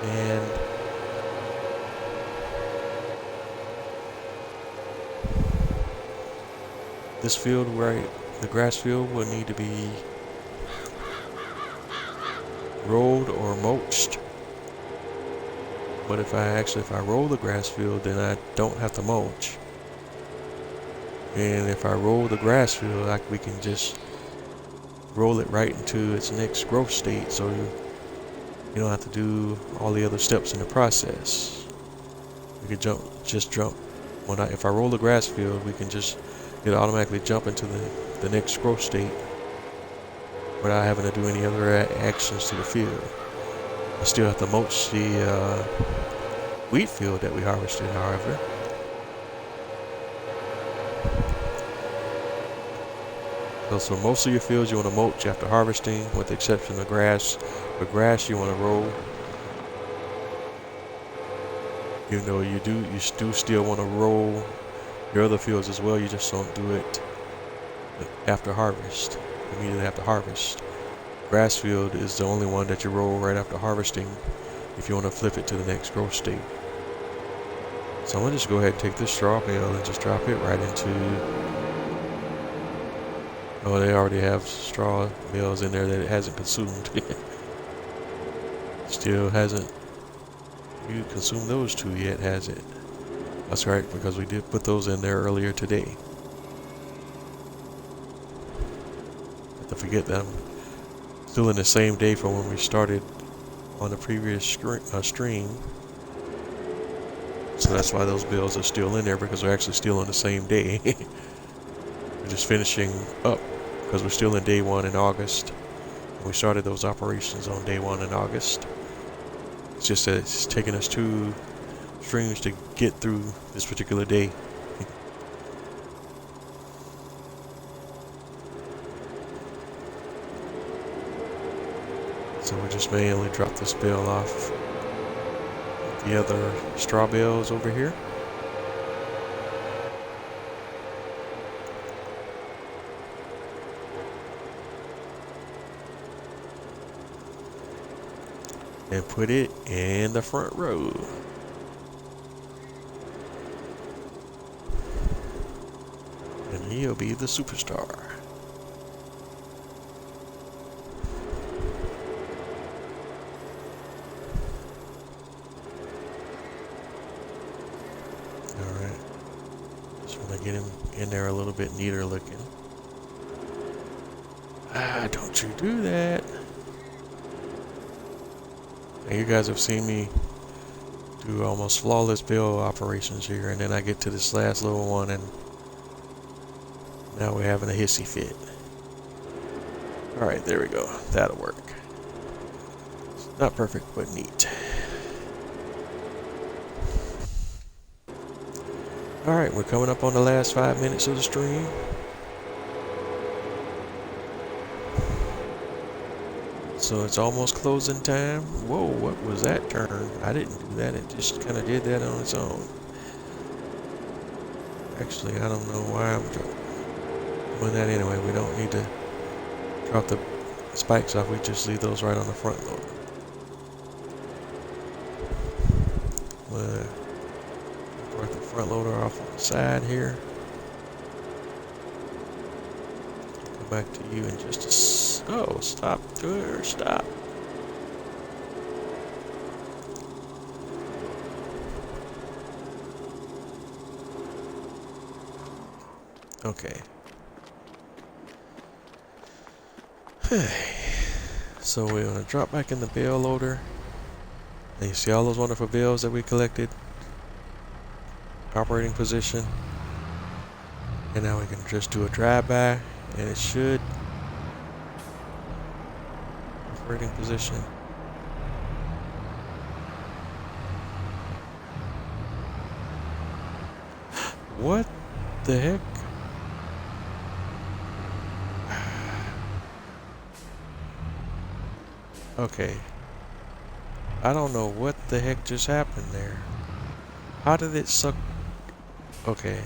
And this field, right, the grass field, will need to be rolled or mulched. But if I roll the grass field, then I don't have to mulch. And if I roll the grass field, we can just roll it right into its next growth state, so you don't have to do all the other steps in the process. We could just jump. If I roll the grass field, we can just automatically jump into the next growth state without having to do any other actions to the field. I still have to mulch the wheat field that we harvested, however. So most of your fields you want to mulch after harvesting, with the exception of grass. For grass you want to roll. Even though you do still want to roll your other fields as well, you just don't do it after harvest, immediately after harvest. Grass field is the only one that you roll right after harvesting if you want to flip it to the next growth state. So I'm going to just go ahead and take this straw bale and just drop it right into... Oh, they already have straw bales in there that it hasn't consumed. Still hasn't... You consumed those two yet, has it? That's right, because we did put those in there earlier today. Have to forget that I'm still in the same day from when we started on the previous stream. So that's why those bills are still in there, because we're actually still on the same day. We're just finishing up because we're still in day 1 in August. And we started those operations on day 1 in August. It's just that it's taken us 2 streams to get through this particular day. So we just manually drop this bale off the other straw bales over here. And put it in the front row. And he'll be the superstar. Alright. Just want to get him in there a little bit neater looking. Ah, don't you do that. Now you guys have seen me do almost flawless bale operations here, and then I get to this last little one and now we're having a hissy fit. Alright, there we go. That'll work. Not perfect, but neat. Alright, we're coming up on the last 5 minutes of the stream. So it's almost closing time. Whoa, what was that turn? I didn't do that. It just kind of did that on its own. Actually, I don't know why I'm doing that anyway. We don't need to drop the spikes off. We just leave those right on the front loader. Put the front loader off on the side here. Go back to you in just a Oh, stop, stop. Okay. So we're going to drop back in the bale loader. And you see all those wonderful bales that we collected? Operating position. And now we can just do a drive-by, and it should... Operating position. What the heck? Okay. I don't know what the heck just happened there. How did it suck? Okay,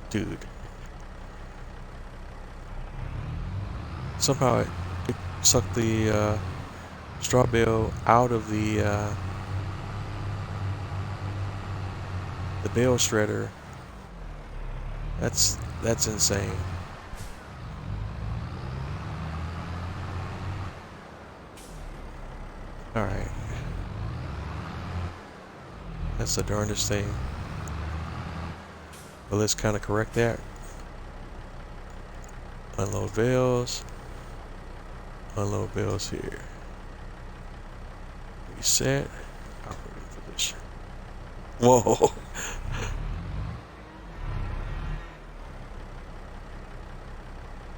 dude. Somehow it sucked the straw bale out of the bale shredder. That's insane. All right. That's the darndest thing. But let's kind of correct that. Unload bales. Unload bales here. Reset. Operating position. Whoa.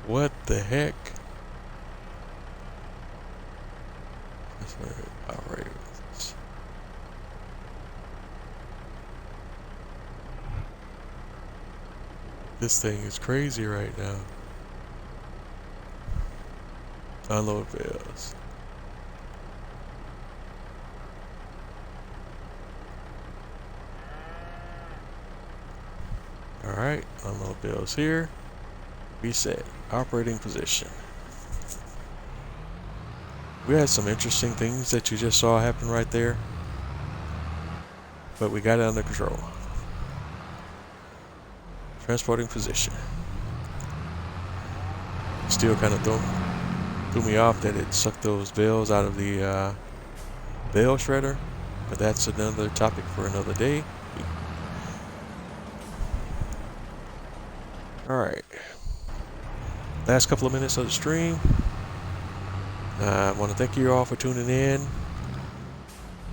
What the heck? Alright. This thing is crazy right now. Unload bales. Alright, unload bales here. Reset. Operating position. We had some interesting things that you just saw happen right there, but we got it under control. Transporting position. Still kind of threw me off that it sucked those bales out of the bale shredder, but that's another topic for another day. Alright. Last couple of minutes of the stream. I want to thank you all for tuning in.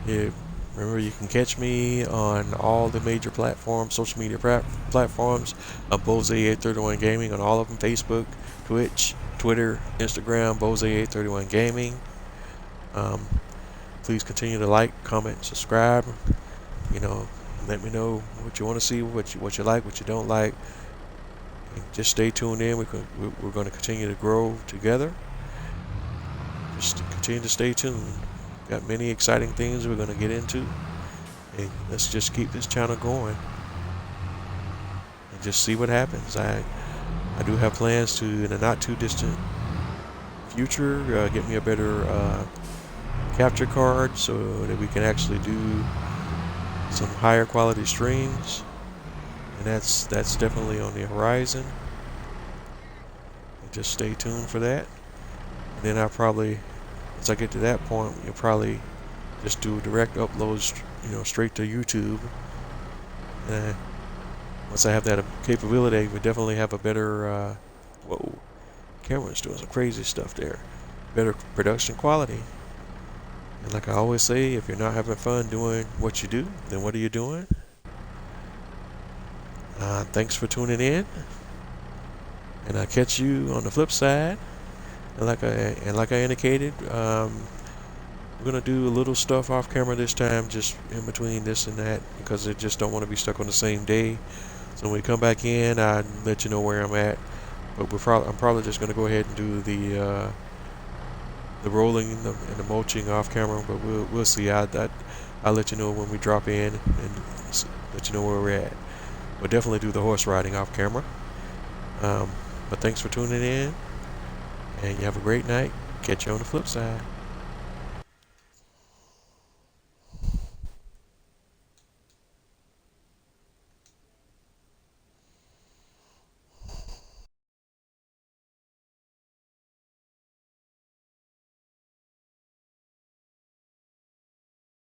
Remember, you can catch me on all the major platforms, social media platforms of Bose831 Gaming, on all of them: Facebook, Twitch, Twitter, Instagram, Bose831 Gaming. Please continue to like, comment, subscribe. You know, let me know what you want to see, what you like, what you don't like. And just stay tuned in. We're going to continue to grow together. Just continue to stay tuned. Got many exciting things we're going to get into, and let's just keep this channel going and just see what happens. I do have plans to, in a not too distant future, get me a better capture card so that we can actually do some higher quality streams, and that's definitely on the horizon. And just stay tuned for that. And then I'll probably, once I get to that point, you'll probably just do direct uploads, straight to YouTube. And once I have that capability, we definitely have a better, whoa, camera's doing some crazy stuff there. Better production quality. And like I always say, if you're not having fun doing what you do, then what are you doing? Thanks for tuning in, and I'll catch you on the flip side. And like I indicated, we're gonna do a little stuff off camera this time, just in between this and that, because I just don't want to be stuck on the same day. So when we come back in, I'll let you know where I'm at. But I'm probably just gonna go ahead and do the rolling and the mulching off camera. But we'll see. I'll let you know when we drop in and let you know where we're at. We'll definitely do the horse riding off camera. But thanks for tuning in, and you have a great night. Catch you on the flip side.